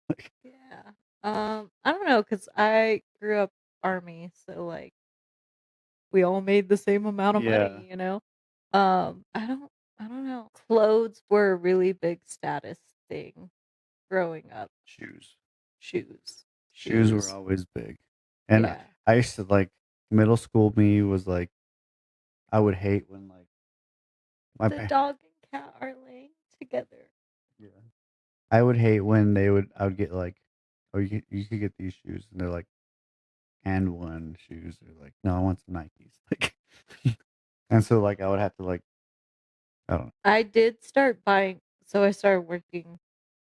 Like, Yeah. I don't know, cause I grew up Army, so, like, we all made the same amount of yeah, money, you know? I don't know. Clothes were a really big status thing growing up. shoes. Shoes. Shoes were Shoes. always big, and Yeah. I used to like middle school. Me was like I would hate when like my The pa- dog and cat are laying together. yeah. I would hate when I would get like, oh, you could get these shoes, and they're like and one shoes. They're like, no, I want some Nikes. Like, and so like I would have to like, I don't know. I did start buying, so I started working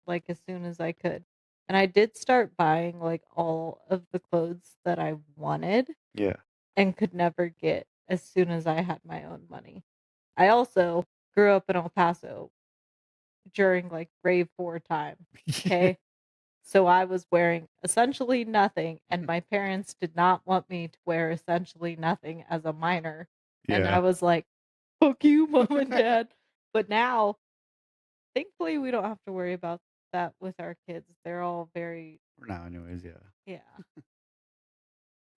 like as soon as I could. And I did start buying like all of the clothes that I wanted Yeah, and could never get as soon as I had my own money. I also grew up in El Paso during like grade 4 time. yeah, Okay. So I was wearing essentially nothing, and my parents did not want me to wear essentially nothing as a minor. And I yeah. was like, fuck you, mom and dad. But now, thankfully, we don't have to worry about that with our kids. They're all very, For now, anyways. Yeah, yeah. Yeah,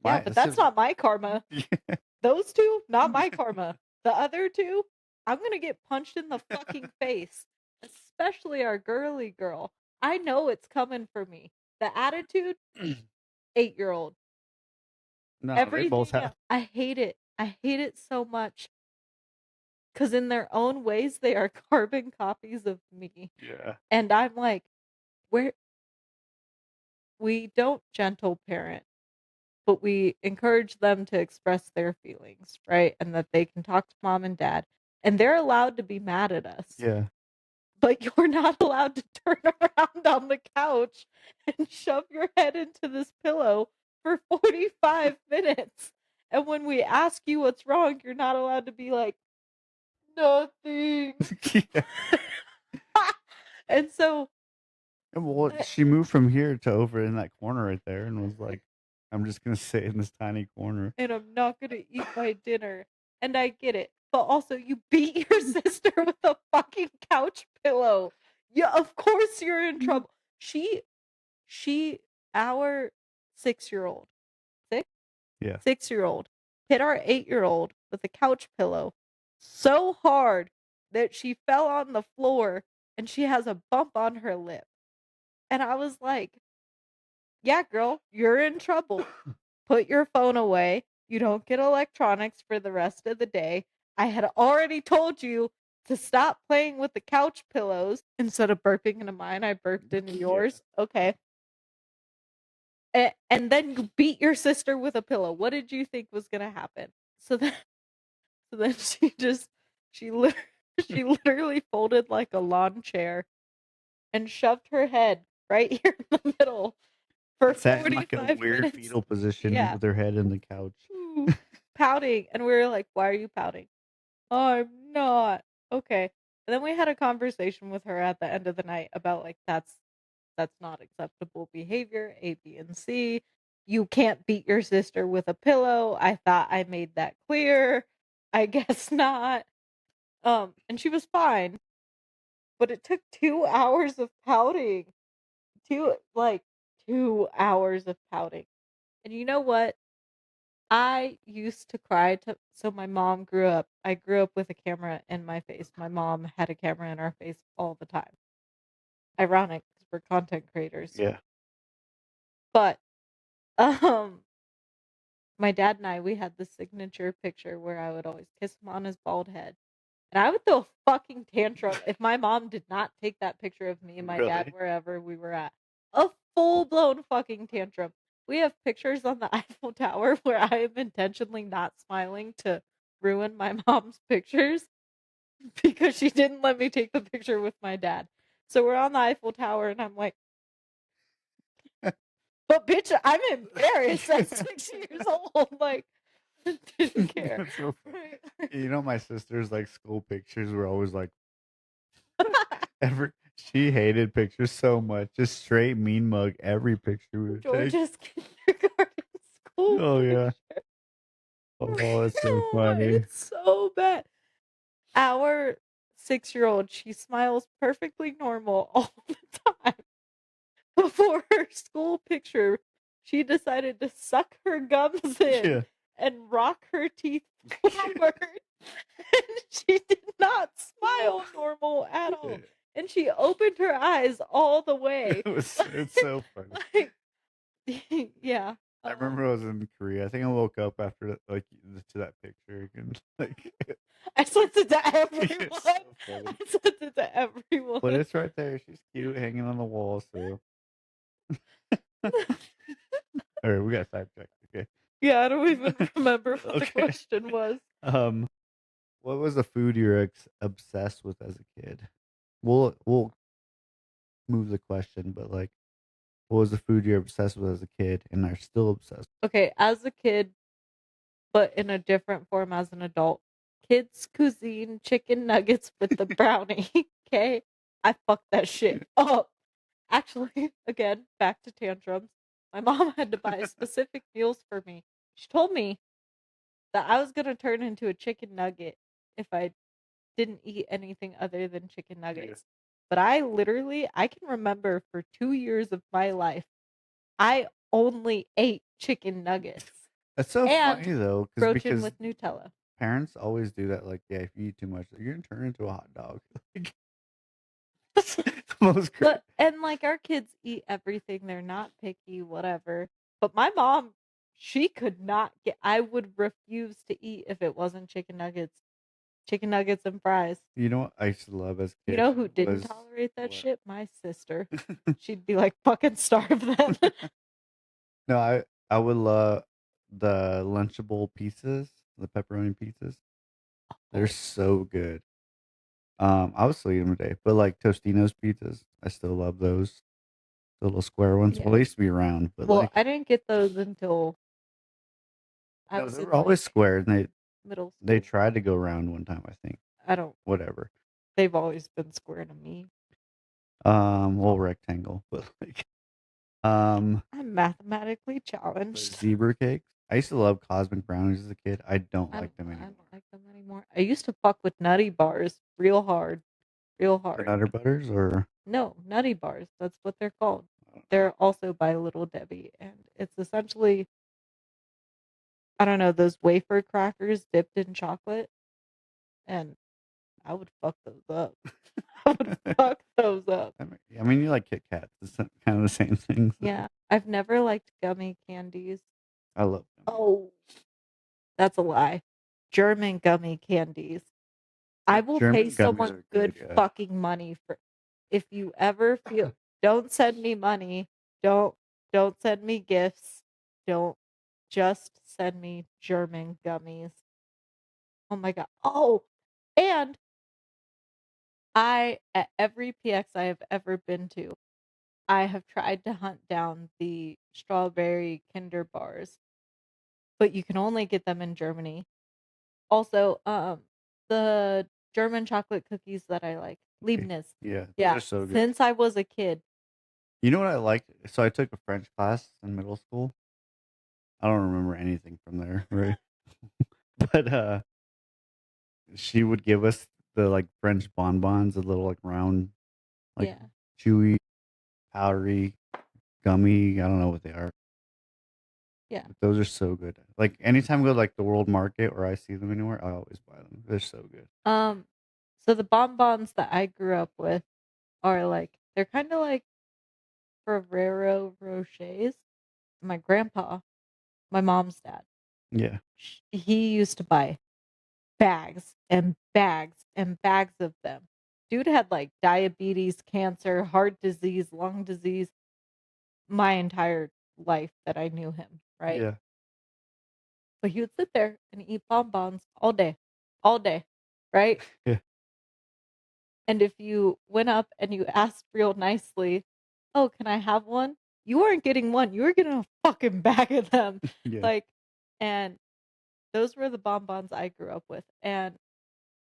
my but this that's is not my karma. yeah. Those two, not my karma. The other two, I'm gonna get punched in the fucking face. Especially our girly girl. I know it's coming for me. The attitude, 8-year old. No, they both Everything have. else, I hate it. I hate it so much because in their own ways, they are carbon copies of me. Yeah, And I'm like, where we don't gentle parent, but we encourage them to express their feelings, right? And that they can talk to mom and dad, and they're allowed to be mad at us, yeah. but you're not allowed to turn around on the couch and shove your head into this pillow for 45 minutes. And when we ask you what's wrong, you're not allowed to be like, nothing. Yeah. And so, Well, I- she moved from here to over in that corner right there, and was like, "I'm just gonna sit in this tiny corner." and I'm not going to eat my dinner. And I get it. But also, you beat your sister with a fucking couch pillow. Yeah, of course you're in trouble. She, she, our 6-year old, six, Yeah, 6-year old, hit our 8-year old with a couch pillow so hard that she fell on the floor and she has a bump on her lip. And I was like, yeah, girl, you're in trouble. Put your phone away. You don't get electronics for the rest of the day. I had already told you to stop playing with the couch pillows. Instead of burping into mine, I burped into yeah. yours. Okay. And then you beat your sister with a pillow. What did you think was going to happen? So then, so then she lit- she literally folded like a lawn chair and shoved her head right here in the middle for And sat in like a 45 weird minutes. fetal position Yeah. with her head in the couch. Ooh, pouting. And we were like, why are you pouting? I'm not. Okay. And then we had a conversation with her at the end of the night about like that's not acceptable behavior, A, B, and C. You can't beat your sister with a pillow. I thought I made that clear. I guess not. And she was fine, but it took 2 hours of pouting. Two like 2 hours of pouting. And you know what? I used to cry to so my mom I grew up with a camera in my face. My mom had a camera in our face all the time. Ironic because we're content creators. Yeah, But um my dad and we had this signature picture where I would always kiss him on his bald head. And I would throw a fucking tantrum if my mom did not take that picture of me and my dad really. wherever we were at. A full blown fucking tantrum. We have pictures on the Eiffel Tower where I am intentionally not smiling to ruin my mom's pictures because she didn't let me take the picture with my dad. So we're on the Eiffel Tower and I'm like, but bitch, I'm embarrassed at 6 years old. Like, didn't care. That's so funny. Right. You know, my sister's like school pictures were always like every. She hated pictures so much, just straight mean mug every picture we would take. Georgia's kindergarten school Oh yeah. picture. Oh, that's so Oh, funny. it's so bad. Our 6-year-old, she smiles perfectly normal all the time. Before her school picture, she decided to suck her gums in Yeah. and rock her teeth forward. And she did not smile normal at all. And she opened her eyes all the way. It's so funny. Like, yeah. I remember I was in Korea. I think I woke up after that, like to that picture and like I sent it to everyone. it's so funny. I sent it to everyone. But it's right there. She's cute, hanging on the wall. So, all right, we got sidetracked. Okay. Yeah, I don't even remember what the Okay. question was. Um, what was the food you're obsessed with as a kid? We'll move the question, but like, what was the food you're obsessed with as a kid and are still obsessed? Okay, as a kid, but in a different form as an adult. Kids cuisine chicken nuggets with the brownie. Okay, I fucked that shit up. Actually, again, back to tantrums. My mom had to buy specific meals for me. She told me that I was gonna turn into a chicken nugget if I didn't eat anything other than chicken Yeah. nuggets. But I can remember for 2 years of my life, I only ate chicken nuggets That's so and funny though, broachin because with Nutella. parents always do that. Like, yeah, if you eat too much, you're gonna turn into a hot dog. Like, it's the most great. But and like our kids eat everything, they're not picky, whatever. But my mom, she could not get I would refuse to eat if it wasn't chicken nuggets. Chicken nuggets and fries. You know what I used to love as a You kid know who didn't was tolerate that what? shit? My sister. She'd be like, fucking starve them. No, I would love the Lunchable pizzas, the pepperoni pizzas. They're Oh, so good. I would still eat them today, but like Tostino's pizzas, I still love those. The little square ones. Well, yeah. they used to be round, but Well, like I didn't get those until I no, was they in were always like square, and middle they school. tried to go round one time, I think. I don't Whatever. they've always been square to me. Well, rectangle, but like I'm mathematically the challenged. zebra cakes. I used to love cosmic brownies as a kid. I don't like them I don't anymore. like them anymore. I used to fuck with nutty bars real hard. Real The hard. Nutter Butters, or No, nutty bars. That's what they're called. They're also by Little Debbie, and it's essentially, I don't know, those wafer crackers dipped in chocolate, and I would fuck those up. I would fuck those up. I mean, you like Kit Kats. It's kind of the same thing. So Yeah, I've never liked gummy candies. I love them. Oh, that's a lie. German gummy candies. I The will pay German gummies someone are good good. Yeah. fucking money for if you ever feel don't send me money. Don't don't send me gifts. Don't just send me German gummies. Oh my god. Oh, and I at every PX I have ever been to, I have tried to hunt down the strawberry Kinder bars, but you can only get them in Germany. Also, the German chocolate cookies that I like, Liebniz. Yeah, those Yeah, are so good. since I was a kid. You know what I liked? So I took a French class in middle school. I don't remember anything from there, right? But she would give us the like French bonbons, the little like round, like Yeah. chewy, powdery, gummy. I don't know what they are. Yeah. But those are so good. Like anytime I go to like the World Market or I see them anywhere, I always buy them. They're so good. Um, so the bonbons that I grew up with are like they're kind of like Ferrero Rochers. My grandpa, my mom's dad, Yeah, he used to buy bags and bags and bags of them. Dude had like diabetes, cancer, heart disease, lung disease my entire life that I knew him, right? yeah, But he would sit there and eat bonbons all day, right? yeah, And if you went up and you asked real nicely, "Oh, can I have one?" You weren't getting one. You were getting a fucking bag of them. yeah, Like, and those were the bonbons I grew up with. And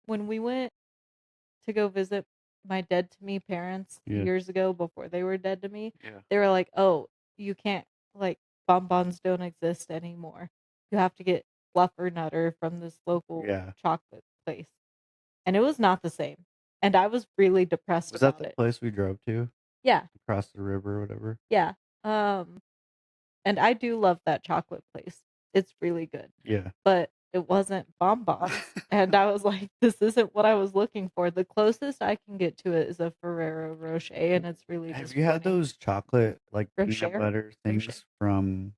when we went to go visit my dead to me parents yeah, years ago before they were dead to me, yeah, they were like, "Oh, you can't like bonbons don't exist anymore. You have to get Fluffer Nutter from this local yeah. chocolate place." And it was not the same. and I was really depressed Was that about the it. place we drove to Yeah, across the river or whatever? yeah. Um, and I do love that chocolate place. It's really good. Yeah. But it wasn't bonbons, and I was like, "This isn't what I was looking for." The closest I can get to it is a Ferrero Rocher, and it's really Have you had disappointing. those chocolate like peanut Rocher? butter Rocher. things from?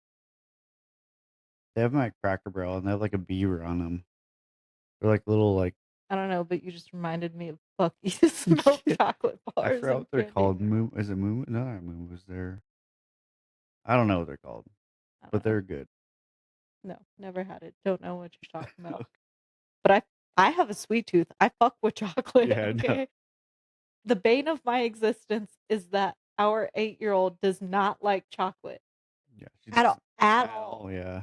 They have them at Cracker Barrel, and they have like a beaver on them. They're like little like I don't know, but you just reminded me of Buc-ee's milk chocolate I bars forgot and what they're candy. called. Is it Moo? No, not Moo was there. I don't know what they're called, I but don't know. they're good. No, never had it. Don't know what you're talking about. But I have a sweet tooth. I fuck with chocolate, Yeah, no. okay? The bane of my existence is that our 8-year-old does not like chocolate Yeah, she at all. doesn't At at all. all. Yeah,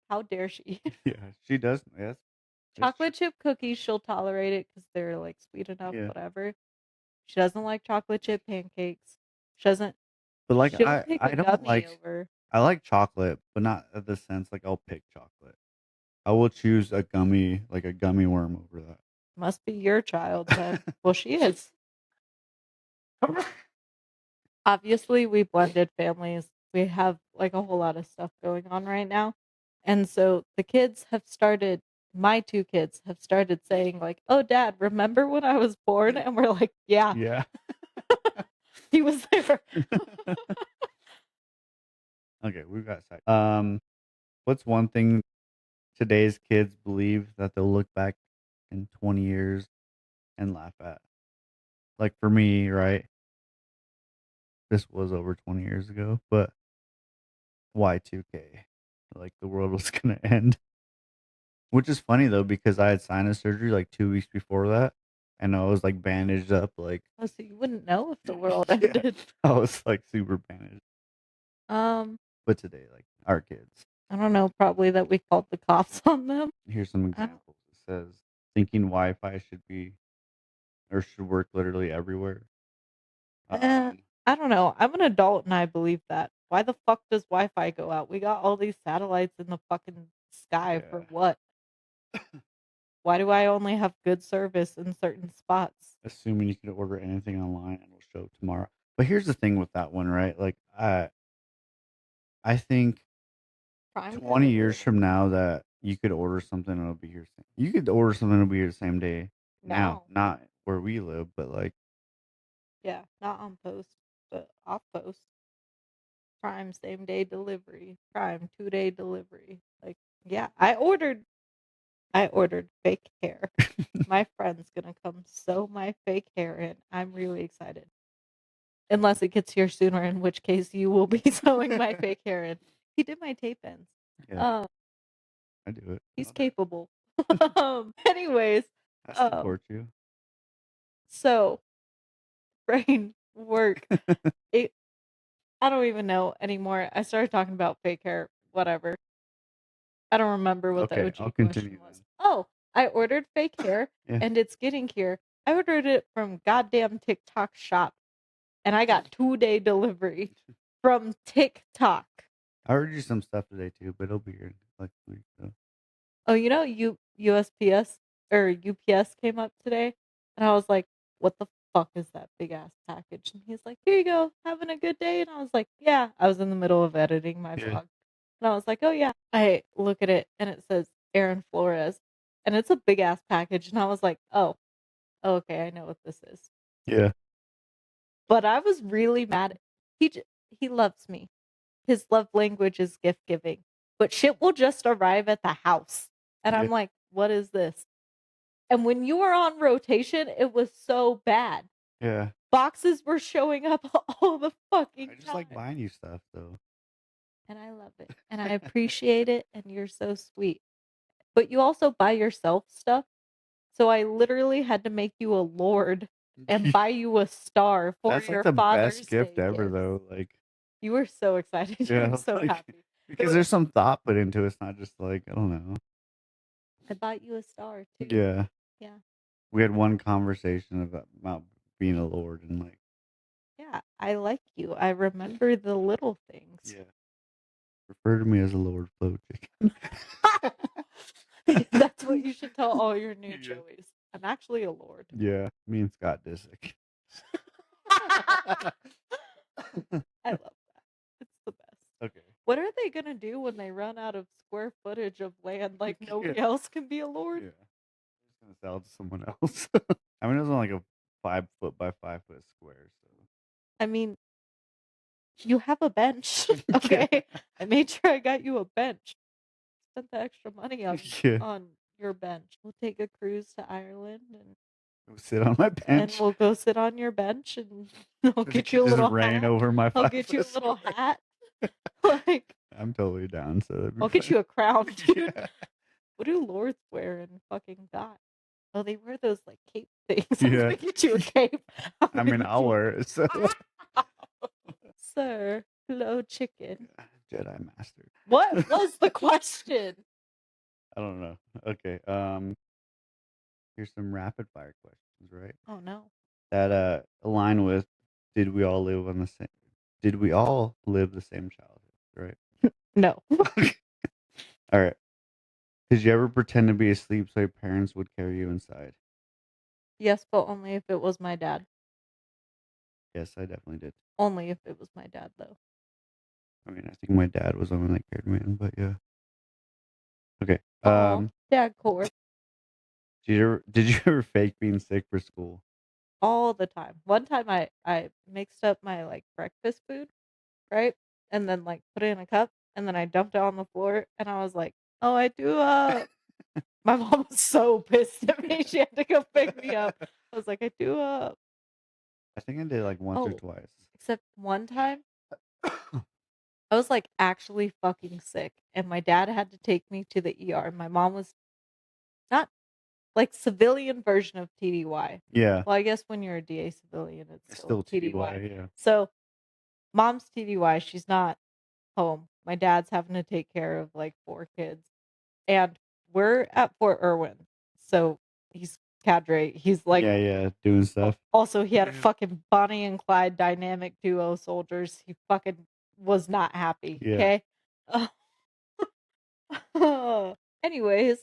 How dare she? yeah, she doesn't. Yes, that's true. Chocolate chip cookies, she'll tolerate it because they're like sweet enough, Yeah, whatever. She doesn't like chocolate chip pancakes. She doesn't. but like She'll take I a don't gummy like. over. I like chocolate, but not in the sense like I'll pick chocolate. I will choose a gummy, like a gummy worm over Must be your child then. that. Well, she is. Obviously, we blended families. We have like a whole lot of stuff going on right now. And so the kids have started, my two kids have started saying, like, "Oh, dad, remember when I was born?" And we're like, "Yeah, Yeah. he was there." Okay, we've got side. What's one thing today's kids believe that they'll look back in 20 years and laugh at? Like for me, right? This was over 20 years ago, but Y2K, like the world was gonna end. Which is funny though because I had sinus surgery like 2 weeks before that, and I was like bandaged up, like Oh, so you wouldn't know if the world yeah, ended. I was like super bandaged. Um, But today, like our kids, I don't know, probably that we called the cops on them. here's some I don't, examples. It says thinking Wi-Fi should be or should work literally everywhere. eh, Um, I don't know. I'm an adult and I believe that. Why the fuck does Wi-Fi go out? We got all these satellites in the fucking sky for yeah, what? Why do I only have good service in certain spots? assuming you could order anything online and it'll show tomorrow. But here's the thing with that one, right? Like I think Prime 20 years delivery. from now that you could order something and it'll be here. You could order something and it'll be here the same day. Now, Now. not where we live, but like Yeah, not on post, but off post. Prime same day delivery. Prime 2-day delivery. Like, yeah, I ordered fake hair. My friend's gonna come sew my fake hair in. I'm really excited. Unless it gets here sooner, in which case you will be sewing my fake hair in. He did my tape ends. yeah, Um, I do it. he's I'll do it. capable. Anyways, I um, support you. so brain work. It I don't even know anymore. I started talking about fake hair, whatever. I don't remember what the Okay, OG I'll question continue was. then. Oh, I ordered fake hair Yeah. and it's getting here. I ordered it from goddamn TikTok shop and I got 2-day delivery from TikTok. I ordered you some stuff today too, but it'll be here like a week. So. Oh, USPS or UPS came up today and I was like, "What the fuck is that big ass package?" And he's like, "Here you go. Having a good day." And I was like, "Yeah." I was in the middle of editing my Yeah. vlog. And I was like, "Oh yeah." I look at it and it says Aaron Flores and it's a big ass package and I was like, "Oh, okay, I know what this is." Yeah. But I was really mad. He loves me. His love language is gift giving. But shit will just arrive at the house. And Yeah. I'm like, "What is this?" And when you were on rotation, it was so bad. Yeah. Boxes were showing up all the I fucking just like time. buying you stuff though. And I love it. And I appreciate it. And you're so sweet. But you also buy yourself stuff. So I literally had to make you a lord and buy you a star for That's like your the best Father's gift Day ever gifts. though. Like You were so excited. You yeah, were so like happy. It because was, there's some thought put into it. It's not just like I don't know. I bought you a star too. Yeah. Yeah. We had one conversation about being a lord and like Yeah. I like you. I remember the little things. yeah. Refer to me as a lord float chicken. That's what you should tell all your new Yeah. Joeys. I'm actually a lord. Yeah, me and Scott Disick. I love that. It's the best. Okay. What are they gonna do when they run out of square footage of land? Like nobody Yeah. else can be a lord. Yeah. I'm just gonna sell it to someone else. I mean, it was only like a 5 foot by 5 foot square, so I mean, you have a bench, yeah. okay? I made sure I got you a bench. Spent the extra money on Yeah. your bench. We'll take a cruise to Ireland Go sit on my and bench. we'll go sit on your bench and I'll It get you could a just little rain hat. over my I'll five get you foot a little square. hat. Like I'm totally down, so that'd be I'll get fun. you a crown, dude. Yeah. What do lords wear in fucking God? Oh, they wear those like cape things. I'm Yeah. gonna get you a cape. I'm I gonna mean, get I'll you wear it. So Sir, hello chicken. Jedi Master. What was the question? I don't know. Okay. Here's some rapid fire questions, right? Oh no. That align with did we all live on the same did we all live the same childhood, No. right? All right. Did you ever pretend to be asleep so your parents would carry you inside? Yes, but only if it was my dad. Yes, I definitely did. Only if it was my dad though. I mean, I think my dad was the one that carried me in, but yeah. Okay. Oh, dad core. Did you ever fake being sick for school? All the time. One time I mixed up my like breakfast food, right? And then like put it in a cup and then I dumped it on the floor and I was like, "Oh, I do my mom was so pissed at me. She had to go pick me up. I was like, "I do I think I did like once or Oh, twice. except one time I was like actually fucking sick and my dad had to take me to the ER. My mom was not like civilian version of TDY. Yeah. Well, I guess when you're a DA civilian, it's It's still still TDY. TDY, yeah. So mom's TDY, she's not home. My dad's having to take care of like 4 kids. And we're at Fort Irwin. So he's cadre. He's like Yeah, yeah, doing stuff. also he had a fucking Bonnie and Clyde dynamic duo soldiers. He fucking was not happy. Yeah. Okay. Anyways,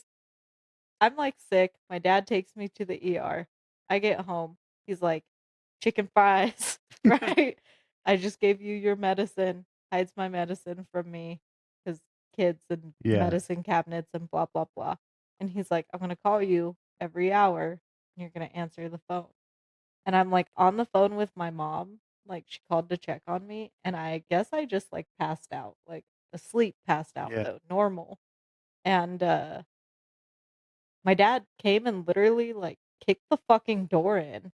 I'm like sick. My dad takes me to the ER. I get home. He's like, chicken fries, right? I just gave you your medicine. Hides my medicine from me because kids and Yeah. medicine cabinets and blah, blah, blah. And he's like, I'm going to call you every hour and you're going to answer the phone. And I'm like on the phone with my mom. Like she called to check on me. And I guess I just like passed out, like asleep, passed out Yeah. though, normal. And my dad came and literally, like, kicked the fucking door in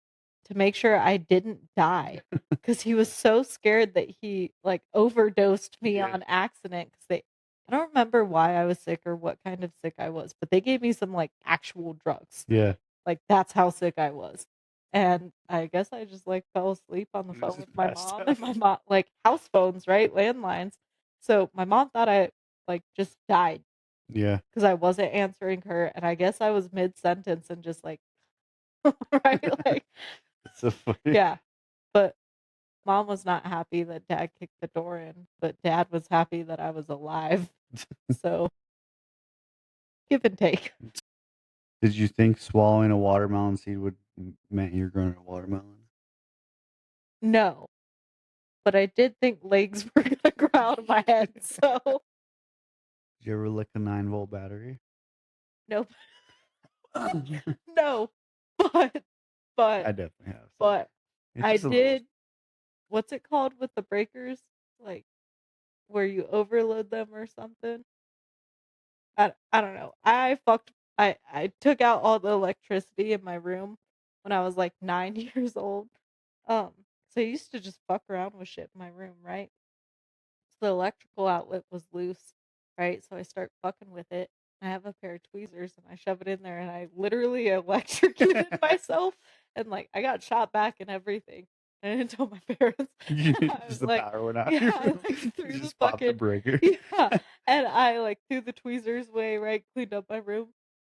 to make sure I didn't die, because he was so scared that he, like, overdosed me Yeah. on accident. Because I don't remember why I was sick or what kind of sick I was, but they gave me some, like, actual drugs. Yeah. Like, that's how sick I was. And I guess I just, like, fell asleep on the It was phone just with my passed mom, out. and my mom like, house phones, right? Landlines. So my mom thought I, like, just died Yeah. because I wasn't answering her, and I guess I was mid-sentence and just like right? Like, It's so funny. yeah, but mom was not happy that dad kicked the door in, but dad was happy that I was alive. So, give and take. Did you think swallowing a watermelon seed would meant you're growing a watermelon? No, but I did think legs were gonna grow out of my head, so Did you ever lick a 9-volt battery? nope. I No, but but definitely have. So but it's I just a little. did what's it called with the breakers? Like, where you overload them or something? I don't know. I took out all the electricity in my room when I was like 9 years old. So I used to just fuck around with shit in my room, right? So the electrical outlet was loose, right? So I start fucking with it. I have a pair of tweezers and I shove it in there and I literally electrocuted myself and like I got shot back and everything. And I didn't tell my parents. I was Just the like, power went out. yeah, Your I room. like You threw the just popped the fucking breaker. yeah, and I like threw the tweezers away, right? Cleaned up my room,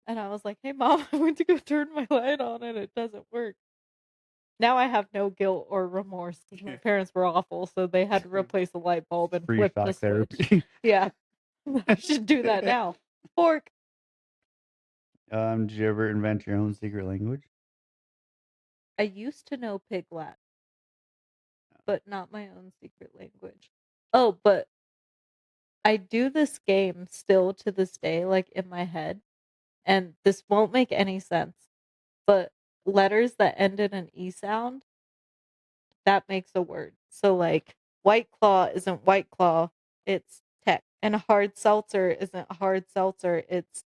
and I was like, "Hey, mom, I went to go turn my light on and it doesn't work." Now I have no guilt or remorse because my parents were awful, so they had to replace a light bulb and Free flip the shock switch. therapy. Yeah, I should do that now. Fork. Did you ever invent your own secret language? I used to know Piglet, but not my own secret language. Oh, but I do this game still to this day, like in my head, and this won't make any sense, but letters that end in an E sound, that makes a word. So like White Claw isn't White Claw, it's tech. And a hard seltzer isn't hard seltzer, it's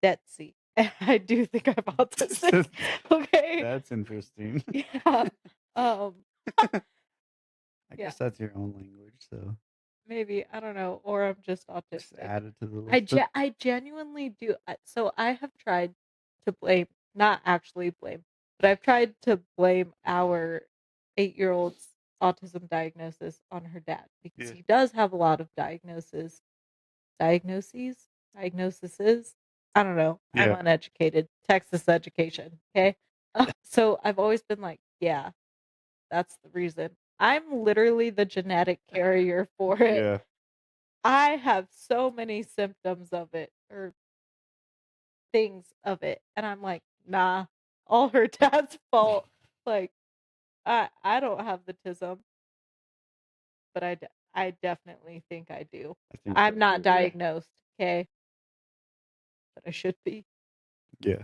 Betsy. And I do think I'm autistic. Okay. That's interesting. Yeah. Um I yeah, guess that's your own language, so maybe. I don't know. Or I'm just just autistic. add it to the list. But I genuinely do. So I have tried to blame, not actually blame, but I've tried to blame our 8-year-old's autism diagnosis on her dad because yeah, he does have a lot of diagnoses, diagnoses. I don't know. I'm yeah. uneducated. Texas education. Okay. So I've always been like, yeah, that's the reason. I'm literally the genetic carrier for it. Yeah. I have so many symptoms of it or things of it. And I'm like, nah, all her dad's fault. Like, I don't have the tism, but I definitely think I do. I think so I'm not too. Yeah. diagnosed, okay, but I should be. Yeah.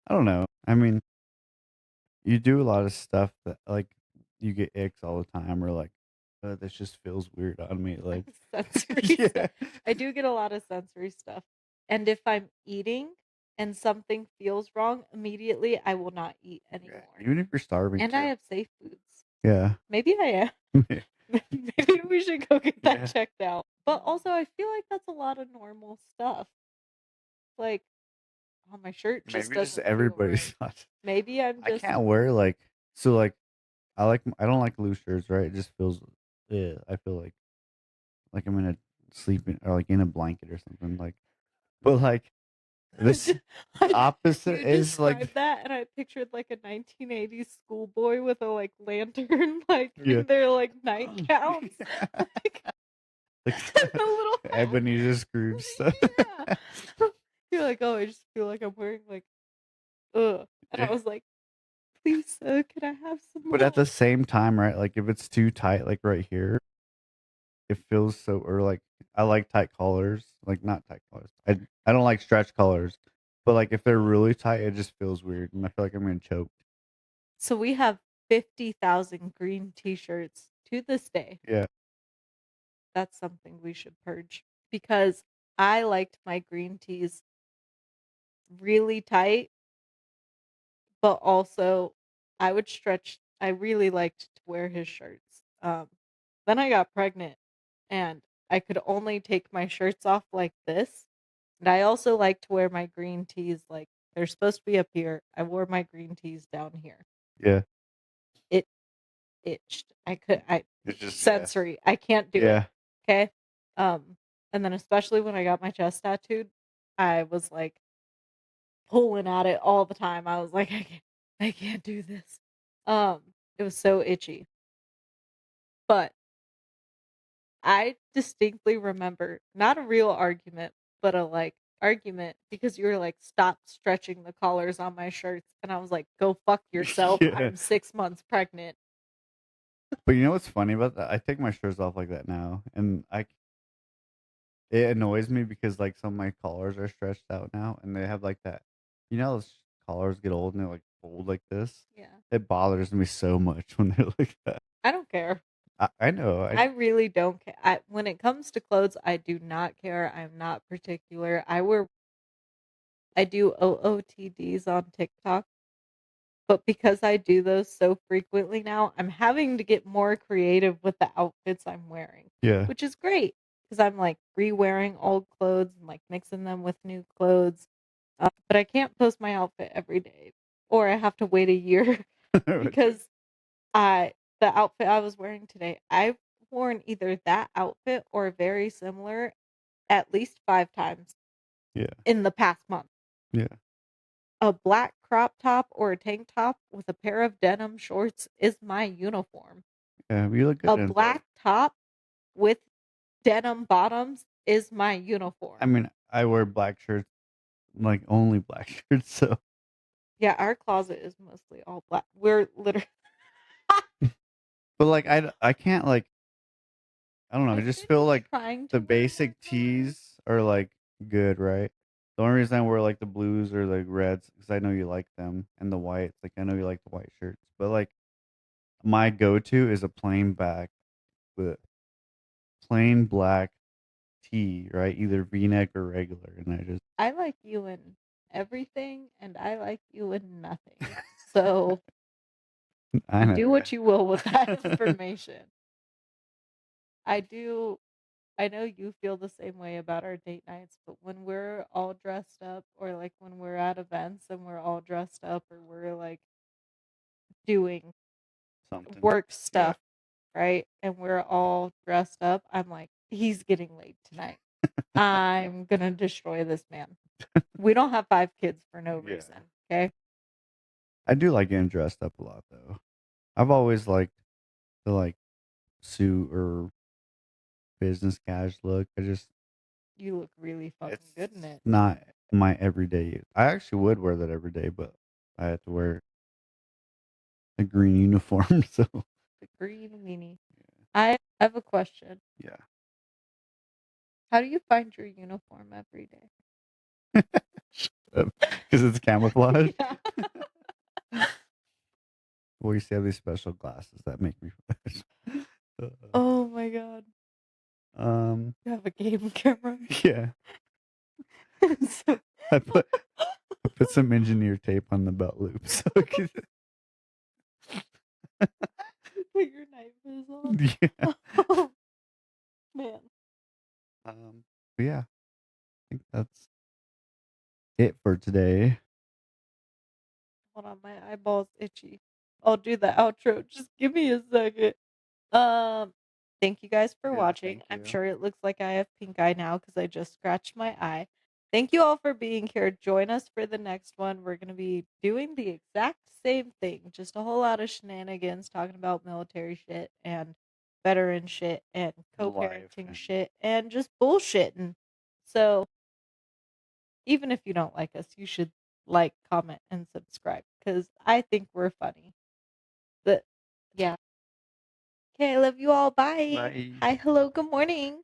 I don't know. I mean, you do a lot of stuff that like you get icks all the time, or like this just feels weird on me. Like, Sensory stuff. yeah, I do get a lot of sensory stuff. And if I'm eating and something feels wrong, immediately I will not eat yeah. anymore. Even if you're starving And I too. have safe foods. Yeah. Maybe I am. Maybe we should go get that Yeah. checked out. But also, I feel like that's a lot of normal stuff. Like, oh, my shirt just Maybe just doesn't feel right. everybody's not. Maybe I'm I just can't wear like so like I don't like loose shirts, right? It just feels yeah. I feel like I'm in a sleeping or like in a blanket or something. Like, but like this opposite you is described like that, and I pictured like a 1980s schoolboy with a like lantern, like yeah. in their like nightgowns, like Like and the little hat. Ebenezer Scrooge stuff. Yeah, you're like, oh, I just feel like I'm wearing like, ugh, and I Yeah. was like, please, sir, can I have some But at more? the same time, right? Like if it's too tight, like right here, it feels so. Or like I like tight collars, like not tight collars. I don't like stretch collars, but like if they're really tight, it just feels weird, and I feel like I'm gonna choke. So we have 50,000 green T-shirts to this day. Yeah, That's something we should purge because I liked my green teas really tight, but also I would stretch. I really liked to wear his shirts. Then I got pregnant and I could only take my shirts off like this. And I also like to wear my green tees like they're supposed to be up here. I wore my green tees down here. yeah. It itched. I It's just yeah, sensory. I can't do it. yeah. Okay. Um, and then especially when I got my chest tattooed, I was like pulling at it all the time. I was like, I can't do this. It was so itchy. But I distinctly remember not a real argument, but a like argument because you were like, stop stretching the collars on my shirts. And I was like, go fuck yourself. Yeah. I'm 6 months pregnant. But you know what's funny about that? I take my shirts off like that now, and it annoys me because like some of my collars are stretched out now, and they have like that. You know, those collars get old and they like fold like this. Yeah. It bothers me so much when they're like that. I don't care. I know. I really don't care. When it comes to clothes, I do not care. I'm not particular. I do OOTDs on TikTok, but because I do those so frequently now, I'm having to get more creative with the outfits I'm wearing, Yeah. which is great because I'm like re-wearing old clothes and like mixing them with new clothes. But I can't post my outfit every day, or I have to wait a year because I the outfit I was wearing today, I've worn either that outfit or very similar at least 5 times Yeah. in the past month. Yeah. A black crop top or a tank top with a pair of denim shorts is my uniform. Yeah. You look good A in both. black top with denim bottoms is my I uniform. mean, I wear black shirts like only black shirts. So, Yeah, our closet is mostly all black. We're literally but like I can't like I don't know. I I've just been feel like trying to the wear more basic colors. tees are like good, right? The only reason I wear like the blues or the reds because I know you like them, and the whites. Like I know you like the white shirts, but like my go-to is a plain black with plain black tee, right? Either V-neck or regular, and I just I like you in everything and I like you in nothing. So I know. do what you will with that information. I do I know you feel the same way about our date nights, but when we're all dressed up or like when we're at events and we're all dressed up or we're like doing Something. work Yeah. stuff, right? And we're all dressed up, I'm like, he's getting laid tonight. I'm gonna destroy this man. We don't have 5 kids for no Yeah. reason, okay? I do like getting dressed up a lot though. I've always liked the like suit or business cash look. I just You look really fucking it's good in it. not my everyday. I actually would wear that every day, but I had to wear a green uniform. So The green weenie. I have a question. yeah, How do you find your uniform every day? because it's camouflage. Yeah. Well, you see, I have these special glasses that make me flash. Uh, Oh my god. um, You have a game camera. yeah, So I put I put some engineer tape on the belt loop, so it could- put your night viz on. yeah. Oh man. But yeah, I think that's it for today. Hold on, my eyeball's itchy. I'll do the outro. Just give me a second. Um, thank you guys for Yeah, watching. thank I'm you. sure it looks like I have pink eye now because I just scratched my eye. Thank you all for being here. Join us for the next one. We're going to be doing the exact same thing, just a whole lot of shenanigans, talking about military shit and veteran shit and co Life parenting and shit and just bullshitting. So, even if you don't like us, you should like, comment, and subscribe because I think we're funny. But yeah. Okay, I love you all. Bye. bye. Hi, hello, good morning.